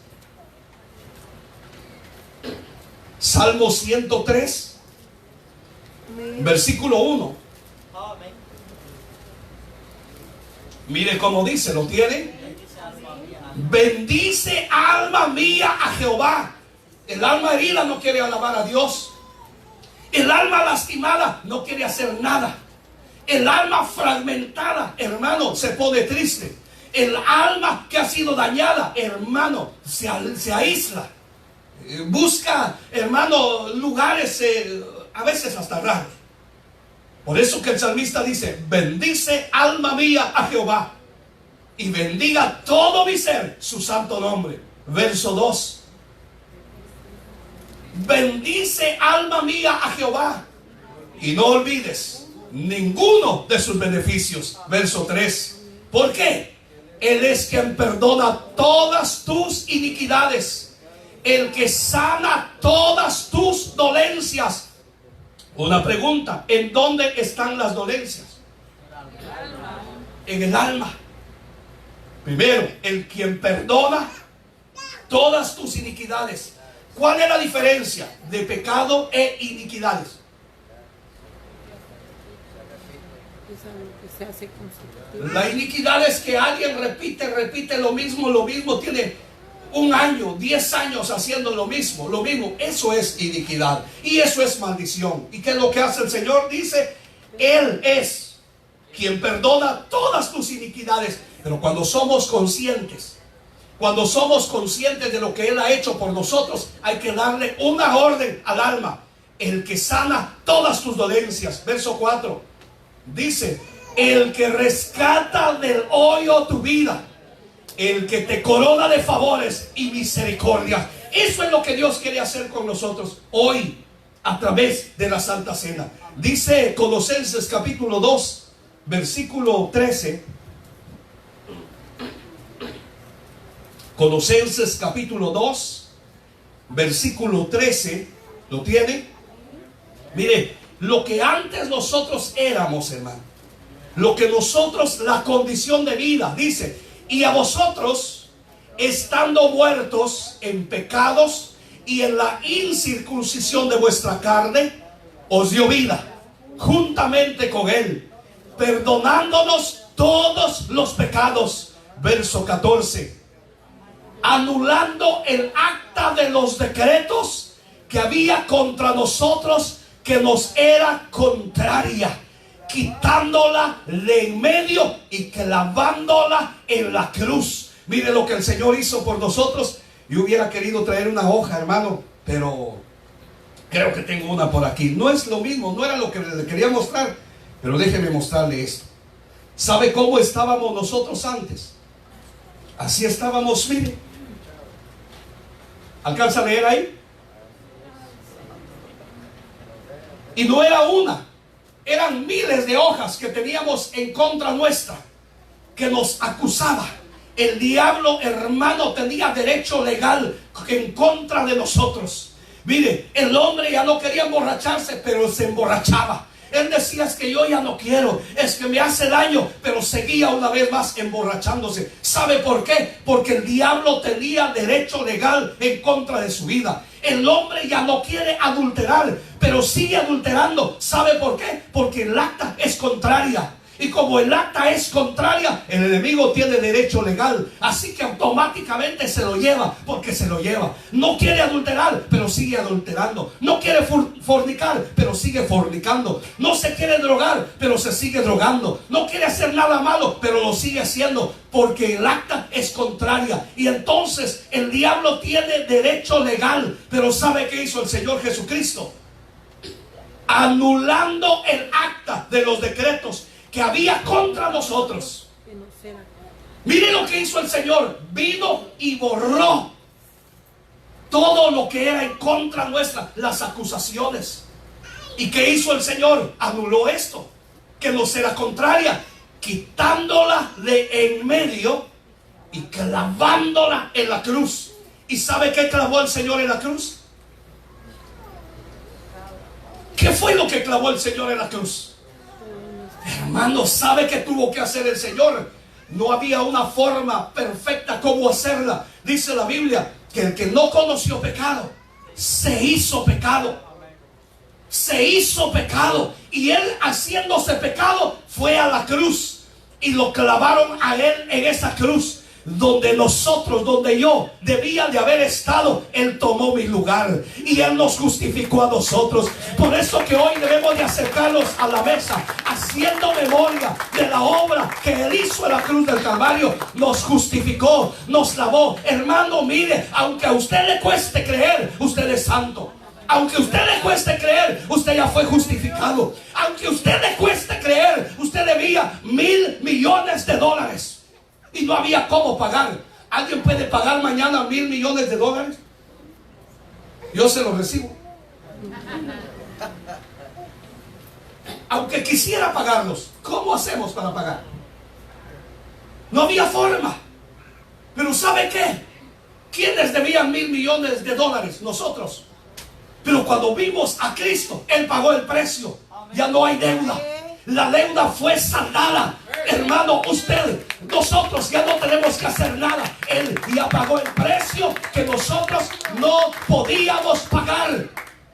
Salmo 103, versículo 1. Mire cómo dice, ¿lo tiene? Bendice alma mía a Jehová. El alma herida no quiere alabar a Dios. El alma lastimada no quiere hacer nada. El alma fragmentada, hermano, se pone triste. El alma que ha sido dañada, hermano, se aísla. Busca, hermano, lugares a veces hasta raros. Por eso que el salmista dice: bendice alma mía a Jehová, y bendiga todo mi ser su santo nombre. Verso 2. Bendice alma mía a Jehová, y no olvides ninguno de sus beneficios. Verso 3. ¿Por qué? Él es quien perdona todas tus iniquidades el que sana todas tus dolencias. Una pregunta: ¿en dónde están las dolencias? En el alma. Primero, el quien perdona todas tus iniquidades. ¿Cuál es la diferencia de pecado e iniquidades? La iniquidad es que alguien repite lo mismo, tiene un año, 10 años haciendo lo mismo. Eso es iniquidad y eso es maldición. ¿Y qué es lo que hace el Señor? Dice, Él es quien perdona todas tus iniquidades. Pero cuando somos conscientes de lo que Él ha hecho por nosotros, hay que darle una orden al alma: el que sana todas tus dolencias. Verso 4 dice: el que rescata del hoyo tu vida, el que te corona de favores y misericordia. Eso es lo que Dios quiere hacer con nosotros hoy a través de la Santa Cena. Dice Colosenses capítulo 2 versículo 13. Colosenses capítulo 2 versículo 13. ¿Lo tiene? Mire, lo que antes nosotros éramos, hermano, lo que nosotros, la condición de vida, dice: y a vosotros, estando muertos en pecados y en la incircuncisión de vuestra carne, os dio vida juntamente con Él, perdonándonos todos los pecados. Verso 14: anulando el acta de los decretos que había contra nosotros, que nos era contraria, quitándola de en medio y clavándola en la cruz. Mire lo que el Señor hizo por nosotros. Yo hubiera querido traer una hoja, hermano, pero creo que tengo una por aquí. No es lo mismo, no era lo que le quería mostrar, pero déjeme mostrarle esto. ¿Sabe cómo estábamos nosotros antes? Así estábamos, mire. ¿Alcanza a leer ahí? Y no era una, eran miles de hojas que teníamos en contra nuestra, que nos acusaba. El diablo, hermano, tenía derecho legal en contra de nosotros. Mire, el hombre ya no quería emborracharse, pero se emborrachaba. Él decía: es que yo ya no quiero, es que me hace daño, pero seguía una vez más emborrachándose. ¿Sabe por qué? Porque el diablo tenía derecho legal en contra de su vida. El hombre ya no quiere adulterar, pero sigue adulterando. ¿Sabe por qué? Porque el acta es contraria. Y como el acta es contraria, el enemigo tiene derecho legal. Así que automáticamente se lo lleva, porque se lo lleva. No quiere adulterar, pero sigue adulterando. No quiere fornicar, pero sigue fornicando. No se quiere drogar, pero se sigue drogando. No quiere hacer nada malo, pero lo sigue haciendo, porque el acta es contraria. Y entonces el diablo tiene derecho legal. Pero ¿sabe qué hizo el Señor Jesucristo? Anulando el acta de los decretos que había contra nosotros. Mire lo que hizo el Señor. Vino y borró todo lo que era en contra nuestra, las acusaciones. ¿Y qué hizo el Señor? Anuló esto, que nos era contraria, quitándola de en medio y clavándola en la cruz. ¿Y sabe qué clavó el Señor en la cruz? ¿Qué fue lo que clavó el Señor en la cruz? Hermano, ¿sabe qué tuvo que hacer el Señor? No había una forma perfecta como hacerla. Dice la Biblia que el que no conoció pecado, se hizo pecado. Se hizo pecado. Y Él, haciéndose pecado, fue a la cruz. Y lo clavaron a Él en esa cruz. Donde nosotros, donde yo debía de haber estado, Él tomó mi lugar y Él nos justificó a nosotros. Por eso que hoy debemos de acercarnos a la mesa, haciendo memoria de la obra que Él hizo en la cruz del Calvario. Nos justificó, nos lavó. Hermano, mire, aunque a usted le cueste creer, usted es santo. Aunque a usted le cueste creer, usted ya fue justificado. Aunque a usted le cueste creer, usted debía $1,000 millones. Y no había cómo pagar. ¿Alguien puede pagar mañana $1,000 millones? Yo se lo recibo. Aunque quisiera pagarlos, ¿cómo hacemos para pagar? No había forma. Pero ¿sabe qué? ¿Quiénes debían $1.000.000.000? Nosotros. Pero cuando vimos a Cristo, Él pagó el precio. Ya no hay deuda. La deuda fue saldada. Hermano, nosotros ya no tenemos que hacer nada. Él ya pagó el precio que nosotros no podíamos pagar.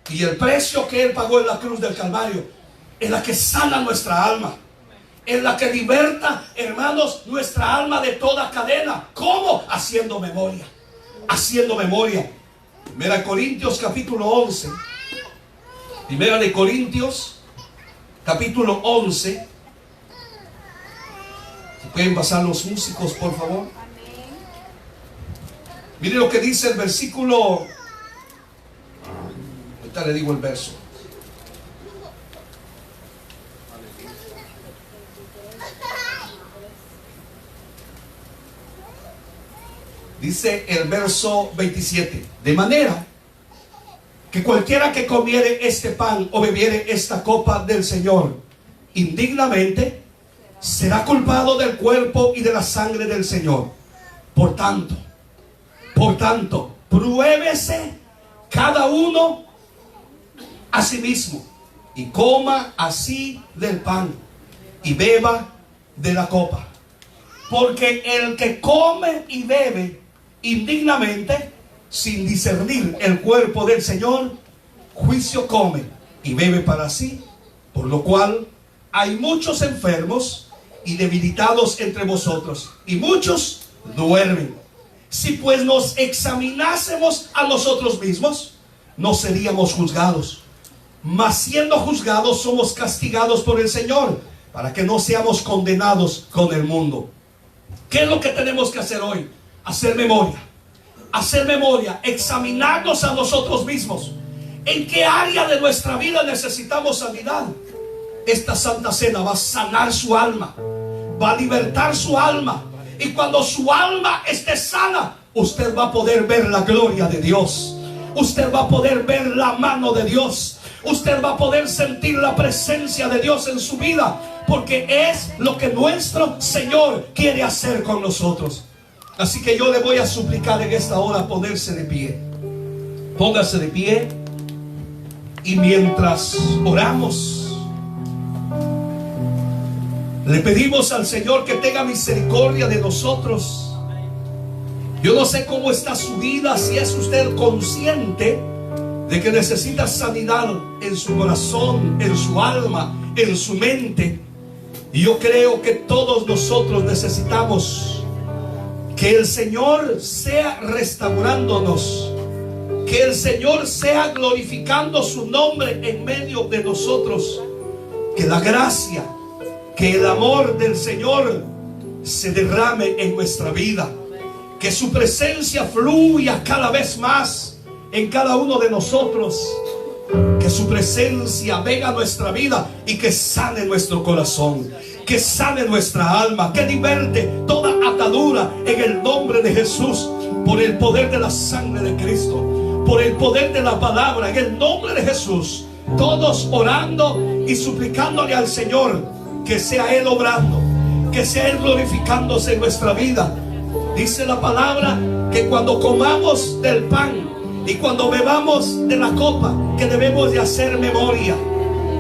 Y el precio que Él pagó en la cruz del Calvario es la que sana nuestra alma. Es la que liberta, hermanos, nuestra alma de toda cadena. ¿Cómo? Haciendo memoria. Haciendo memoria. Primera de Corintios capítulo 11. Primera de Corintios capítulo 11. ¿Se pueden pasar los músicos, por favor? Mire lo que dice el versículo. Ahorita le digo el verso. Dice el verso 27. De manera que cualquiera que comiere este pan o bebiere esta copa del Señor indignamente, será culpado del cuerpo y de la sangre del Señor. Por tanto, pruébese cada uno a sí mismo y coma así del pan y beba de la copa. Porque el que come y bebe indignamente, sin discernir el cuerpo del Señor, juicio come y bebe para sí, por lo cual hay muchos enfermos y debilitados entre vosotros, y muchos duermen. Si pues nos examinásemos a nosotros mismos, no seríamos juzgados. Mas siendo juzgados, somos castigados por el Señor, para que no seamos condenados con el mundo. ¿Qué es lo que tenemos que hacer hoy? Hacer memoria. Hacer memoria, examinarnos a nosotros mismos. ¿En qué área de nuestra vida necesitamos sanidad? Esta Santa Cena va a sanar su alma, va a libertar su alma. Y cuando su alma esté sana, usted va a poder ver la gloria de Dios. Usted va a poder ver la mano de Dios. Usted va a poder sentir la presencia de Dios en su vida, porque es lo que nuestro Señor quiere hacer con nosotros. Así que yo le voy a suplicar en esta hora ponerse de pie. Póngase de pie. Y mientras oramos, le pedimos al Señor que tenga misericordia de nosotros. Yo no sé cómo está su vida, si es usted consciente de que necesita sanidad en su corazón, en su alma, en su mente. Y yo creo que todos nosotros necesitamos que el Señor sea restaurándonos, que el Señor sea glorificando su nombre en medio de nosotros, que la gracia, que el amor del Señor se derrame en nuestra vida, que su presencia fluya cada vez más en cada uno de nosotros, que su presencia venga a nuestra vida y que sane nuestro corazón, que sane nuestra alma, que liberte toda atadura en el nombre de Jesús, por el poder de la sangre de Cristo, por el poder de la palabra, en el nombre de Jesús. Todos orando y suplicándole al Señor que sea Él obrando, que sea Él glorificándose en nuestra vida. Dice la palabra que cuando comamos del pan y cuando bebamos de la copa, que debemos de hacer memoria,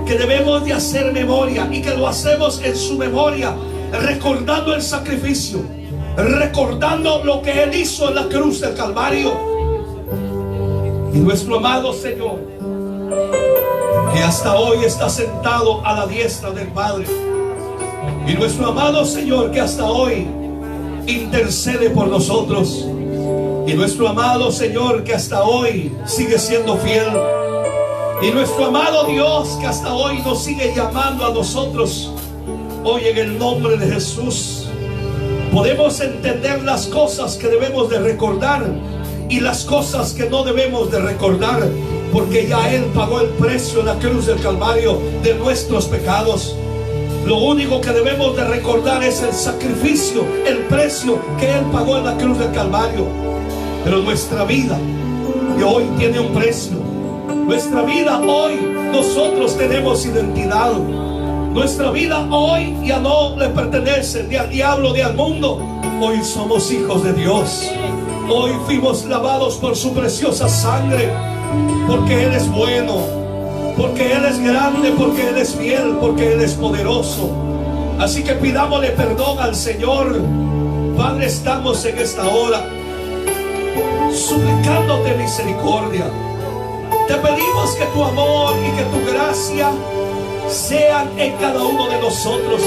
que debemos de hacer memoria, y que lo hacemos en su memoria, recordando el sacrificio, recordando lo que Él hizo en la cruz del Calvario. Y nuestro amado Señor, que hasta hoy está sentado a la diestra del Padre, y nuestro amado Señor, que hasta hoy intercede por nosotros, y nuestro amado Señor, que hasta hoy sigue siendo fiel, y nuestro amado Dios, que hasta hoy nos sigue llamando a nosotros. Hoy, en el nombre de Jesús, podemos entender las cosas que debemos de recordar y las cosas que no debemos de recordar, porque ya Él pagó el precio en la cruz del Calvario de nuestros pecados. Lo único que debemos de recordar es el sacrificio, el precio que Él pagó en la cruz del Calvario. Pero nuestra vida de hoy tiene un precio. Nuestra vida hoy, nosotros tenemos identidad. Nuestra vida hoy ya no le pertenece ni al diablo ni al mundo. Hoy somos hijos de Dios. Hoy fuimos lavados por su preciosa sangre, porque Él es bueno, porque Él es grande, porque Él es fiel, porque Él es poderoso. Así que pidámosle perdón al Señor. Padre, estamos en esta hora suplicándote misericordia. Te pedimos que tu amor y que tu gracia sean en cada uno de nosotros.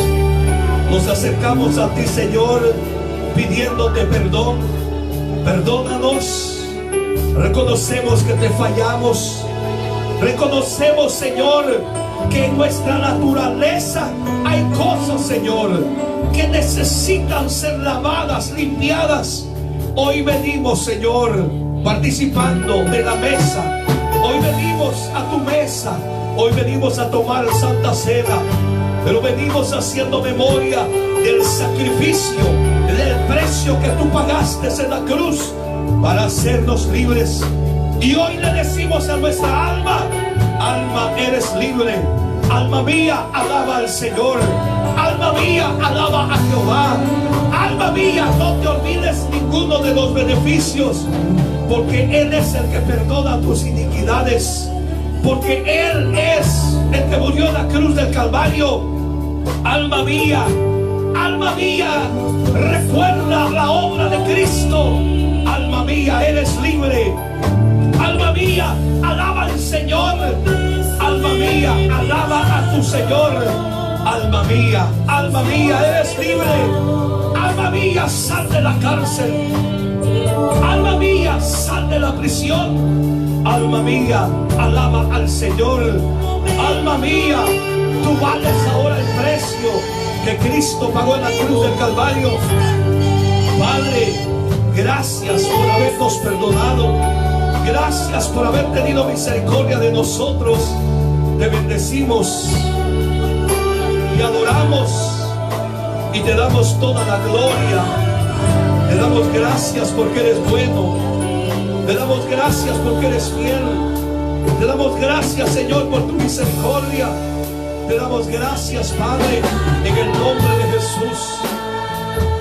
Nos acercamos a ti, Señor, pidiéndote perdón. Perdónanos. Reconocemos que te fallamos. Reconocemos, Señor, que en nuestra naturaleza hay cosas, Señor, que necesitan ser lavadas, limpiadas. Hoy venimos, Señor, participando de la mesa. Hoy venimos a tu mesa. Hoy venimos a tomar Santa Cena. Pero venimos haciendo memoria del sacrificio, del precio que tú pagaste en la cruz para hacernos libres. Y hoy le decimos a nuestra alma: alma, eres libre. Alma mía, alaba al Señor. Alma mía, alaba a Jehová. Alma mía, no te olvides ninguno de los beneficios, porque Él es el que perdona tus iniquidades, porque Él es el que murió en la cruz del Calvario. Alma mía, recuerda la obra de Cristo. Alma mía, eres libre. Alma mía, alaba al Señor. Alma mía, alaba a tu Señor. Alma mía, eres libre. Alma mía, sal de la cárcel. Alma mía, sal de la prisión. Alma mía, alaba al Señor. Alma mía, tú vales ahora el precio que Cristo pagó en la cruz del Calvario. Padre, gracias por habernos perdonado. Gracias por haber tenido misericordia de nosotros. Te bendecimos y adoramos y te damos toda la gloria. Te damos gracias porque eres bueno. Te damos gracias porque eres fiel. Te damos gracias, Señor, por tu misericordia. Te damos gracias, Padre, en el nombre de Jesús.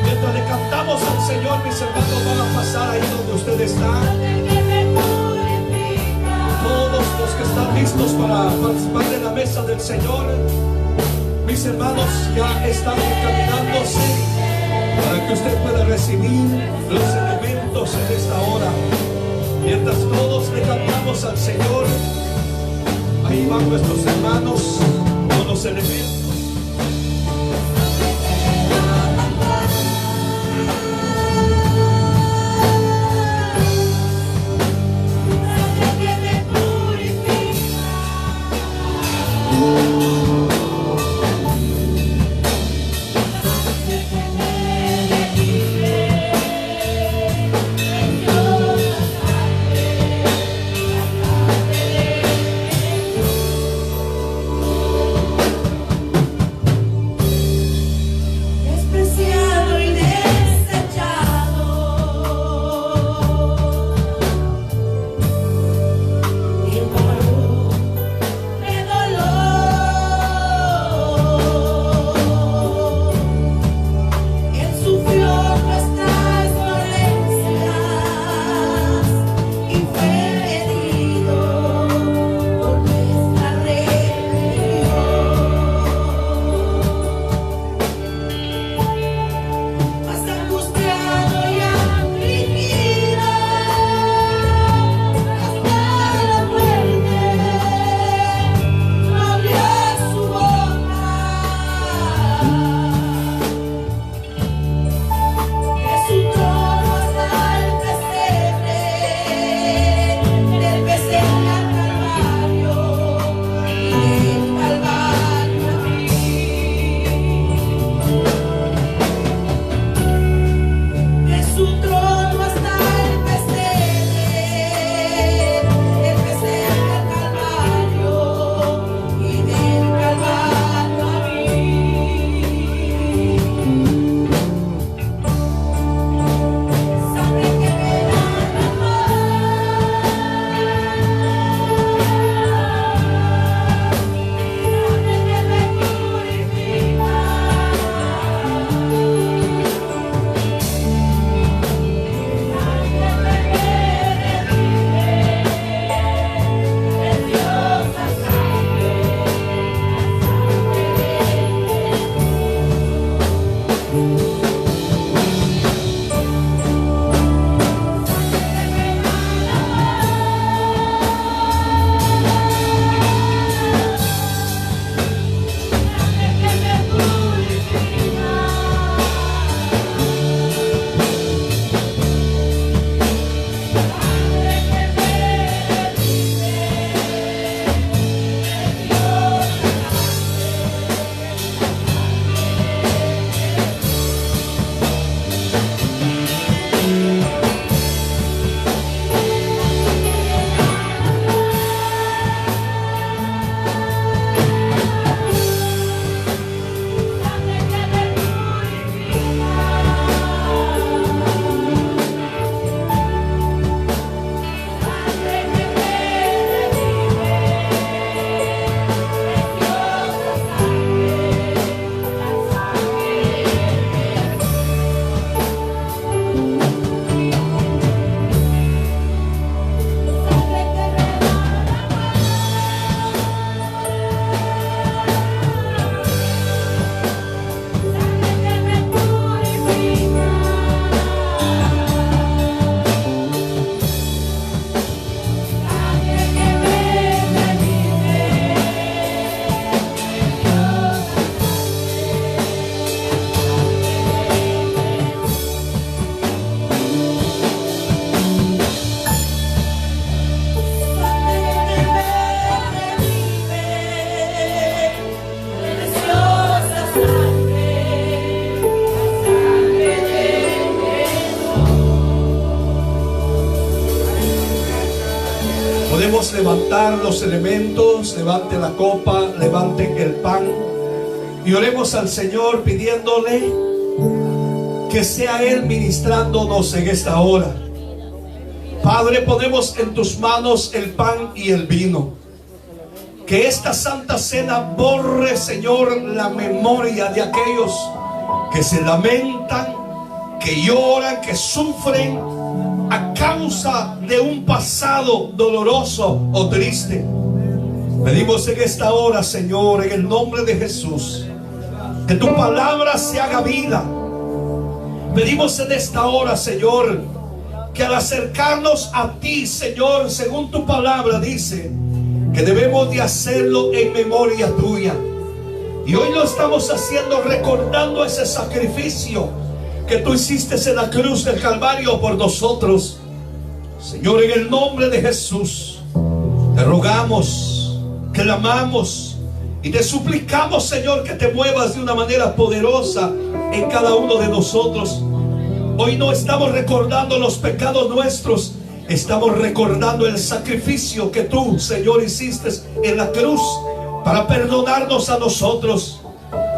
Mientras le cantamos al Señor, mis hermanos van a pasar ahí donde usted está. Todos los que están listos para participar de la mesa del Señor, mis hermanos ya están encaminándose para que usted pueda recibir los elementos en esta hora. Mientras todos le cantamos al Señor, ahí van nuestros hermanos con los elementos. Podemos levantar los elementos, levante la copa, levanten el pan y oremos al Señor pidiéndole que sea Él ministrándonos en esta hora. Padre, ponemos en tus manos el pan y el vino. Que esta Santa Cena borre, Señor, la memoria de aquellos que se lamentan, que lloran, que sufren a causa de un pasado doloroso o triste. Pedimos en esta hora, Señor, en el nombre de Jesús, que tu palabra se haga vida. Pedimos en esta hora, Señor, que al acercarnos a ti, Señor, según tu palabra dice, que debemos de hacerlo en memoria tuya. Y hoy lo estamos haciendo recordando ese sacrificio que tú hiciste en la cruz del Calvario por nosotros. Señor, en el nombre de Jesús, te rogamos, clamamos y te suplicamos, Señor, que te muevas de una manera poderosa en cada uno de nosotros. Hoy no estamos recordando los pecados nuestros, estamos recordando el sacrificio que tú, Señor, hiciste en la cruz para perdonarnos a nosotros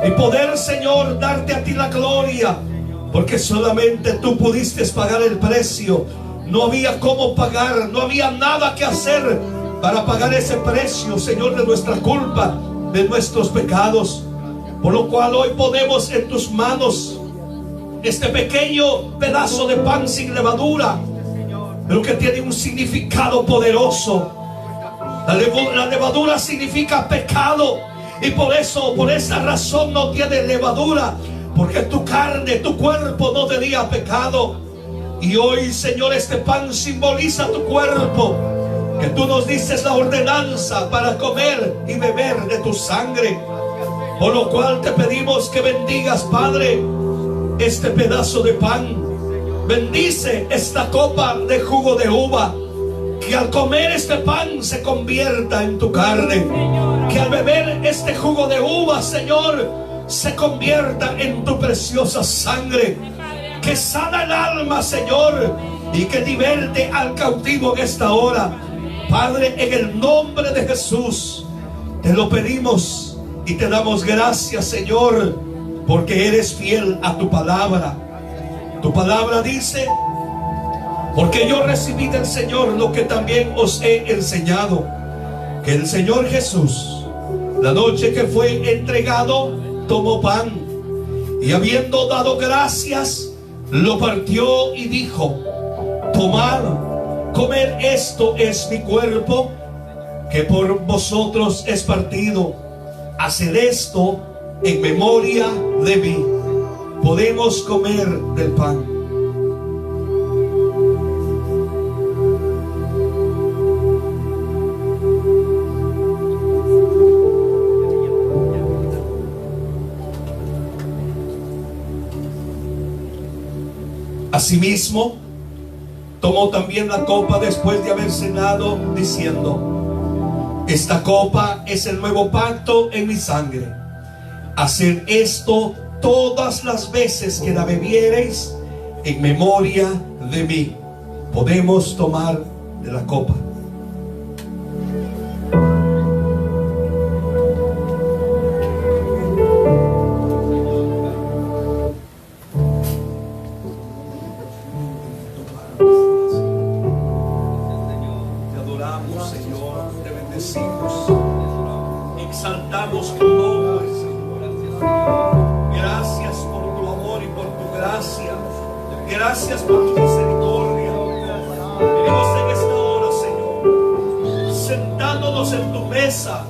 y poder, Señor, darte a ti la gloria, porque solamente tú pudiste pagar el precio. No había cómo pagar, no había nada que hacer para pagar ese precio, Señor, de nuestra culpa, de nuestros pecados. Por lo cual hoy ponemos en tus manos este pequeño pedazo de pan sin levadura, pero que tiene un significado poderoso. La levadura significa pecado, y por eso, por esa razón no tiene levadura, porque tu carne, tu cuerpo no tenía pecado. Y hoy, Señor, este pan simboliza tu cuerpo, que tú nos dices la ordenanza para comer y beber de tu sangre. Por lo cual te pedimos que bendigas, Padre, este pedazo de pan. Bendice esta copa de jugo de uva, que al comer este pan se convierta en tu carne, que al beber este jugo de uva, Señor, se convierta en tu preciosa sangre, que sana el alma, Señor, y que liberte al cautivo en esta hora. Padre, en el nombre de Jesús te lo pedimos y te damos gracias, Señor, porque eres fiel a tu palabra. Tu palabra dice: porque yo recibí del Señor lo que también os he enseñado, que el Señor Jesús, la noche que fue entregado, tomó pan y habiendo dado gracias, lo partió y dijo: tomad, comed, esto es mi cuerpo, que por vosotros es partido. Haced esto en memoria de mí. Podemos comer del pan. Asimismo, tomó también la copa después de haber cenado, diciendo: esta copa es el nuevo pacto en mi sangre. Haced esto todas las veces que la bebiereis en memoria de mí. Podemos tomar de la copa. Exaltamos tu nombre, Señor. Gracias por tu amor y por tu gracia. Gracias por tu misericordia. Venimos en esta hora, Señor, sentándonos en tu mesa,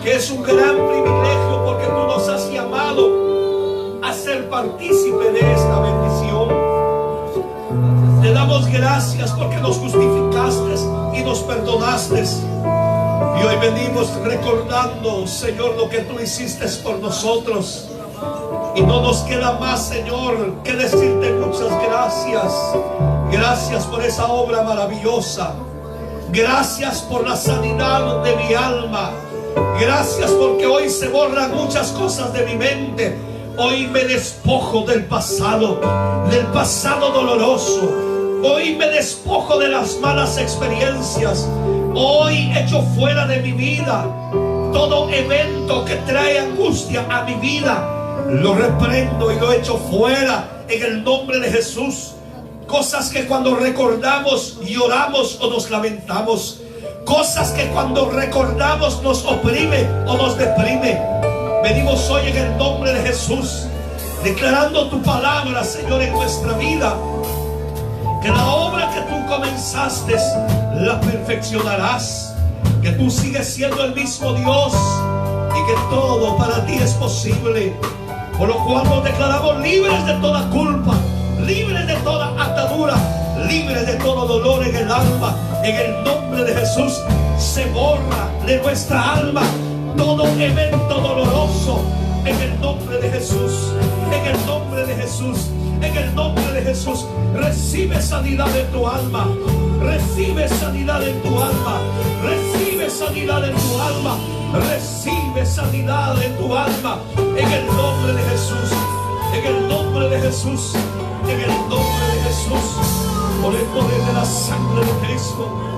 que es un gran privilegio porque tú nos has llamado a ser partícipe de esta bendición. Te damos gracias porque nos justificaste y nos perdonaste. Y hoy venimos recordando, Señor, lo que tú hiciste por nosotros. Y no nos queda más, Señor, que decirte muchas gracias. Gracias por esa obra maravillosa. Gracias por la sanidad de mi alma. Gracias porque hoy se borran muchas cosas de mi mente. Hoy me despojo del pasado doloroso. Hoy me despojo de las malas experiencias. Hoy echo fuera de mi vida todo evento que trae angustia a mi vida. Lo reprendo y lo echo fuera en el nombre de Jesús. Cosas que cuando recordamos lloramos o nos lamentamos. Cosas que cuando recordamos nos oprime o nos deprime. Venimos hoy en el nombre de Jesús, declarando tu palabra, Señor, en nuestra vida. Que la obra que tú comenzaste la perfeccionarás. Que tú sigues siendo el mismo Dios y que todo para ti es posible. Por lo cual nos declaramos libres de toda culpa, libres de toda atadura, libres de todo dolor en el alma. En el nombre de Jesús se borra de nuestra alma todo evento doloroso. En el nombre de Jesús, en el nombre de Jesús, en el nombre de Jesús, recibe sanidad en tu alma, recibe sanidad en tu alma, recibe sanidad en tu alma, recibe sanidad en tu alma, en el nombre de Jesús, en el nombre de Jesús, en el nombre de Jesús, por el poder de la sangre de Cristo.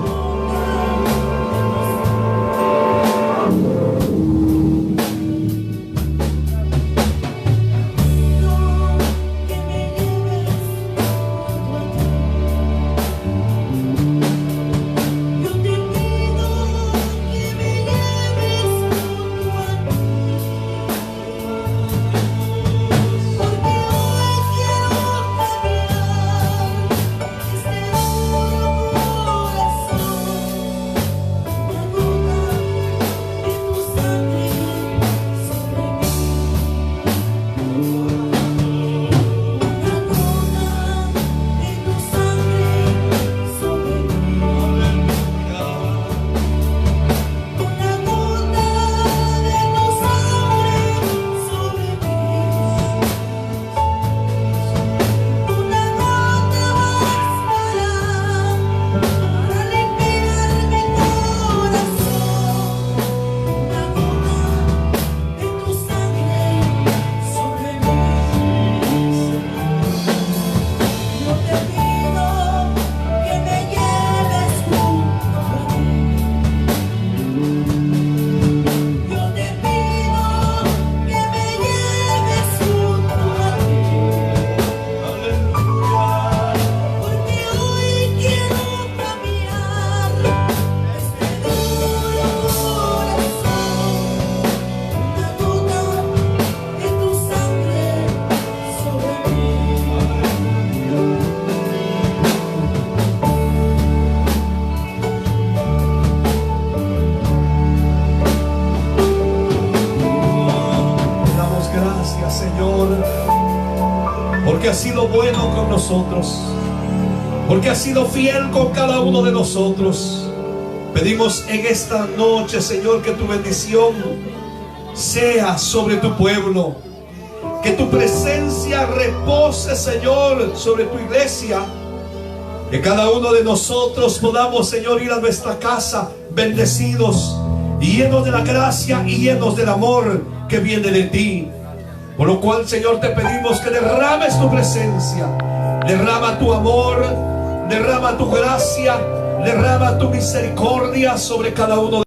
Porque ha sido bueno con nosotros, porque ha sido fiel con cada uno de nosotros. Pedimos en esta noche, Señor, que tu bendición sea sobre tu pueblo, que tu presencia repose, Señor, sobre tu iglesia, que cada uno de nosotros podamos, Señor, ir a nuestra casa bendecidos, llenos de la gracia y llenos del amor que viene de ti. Por lo cual, Señor, te pedimos que derrames tu presencia, derrama tu amor, derrama tu gracia, derrama tu misericordia sobre cada uno de nosotros.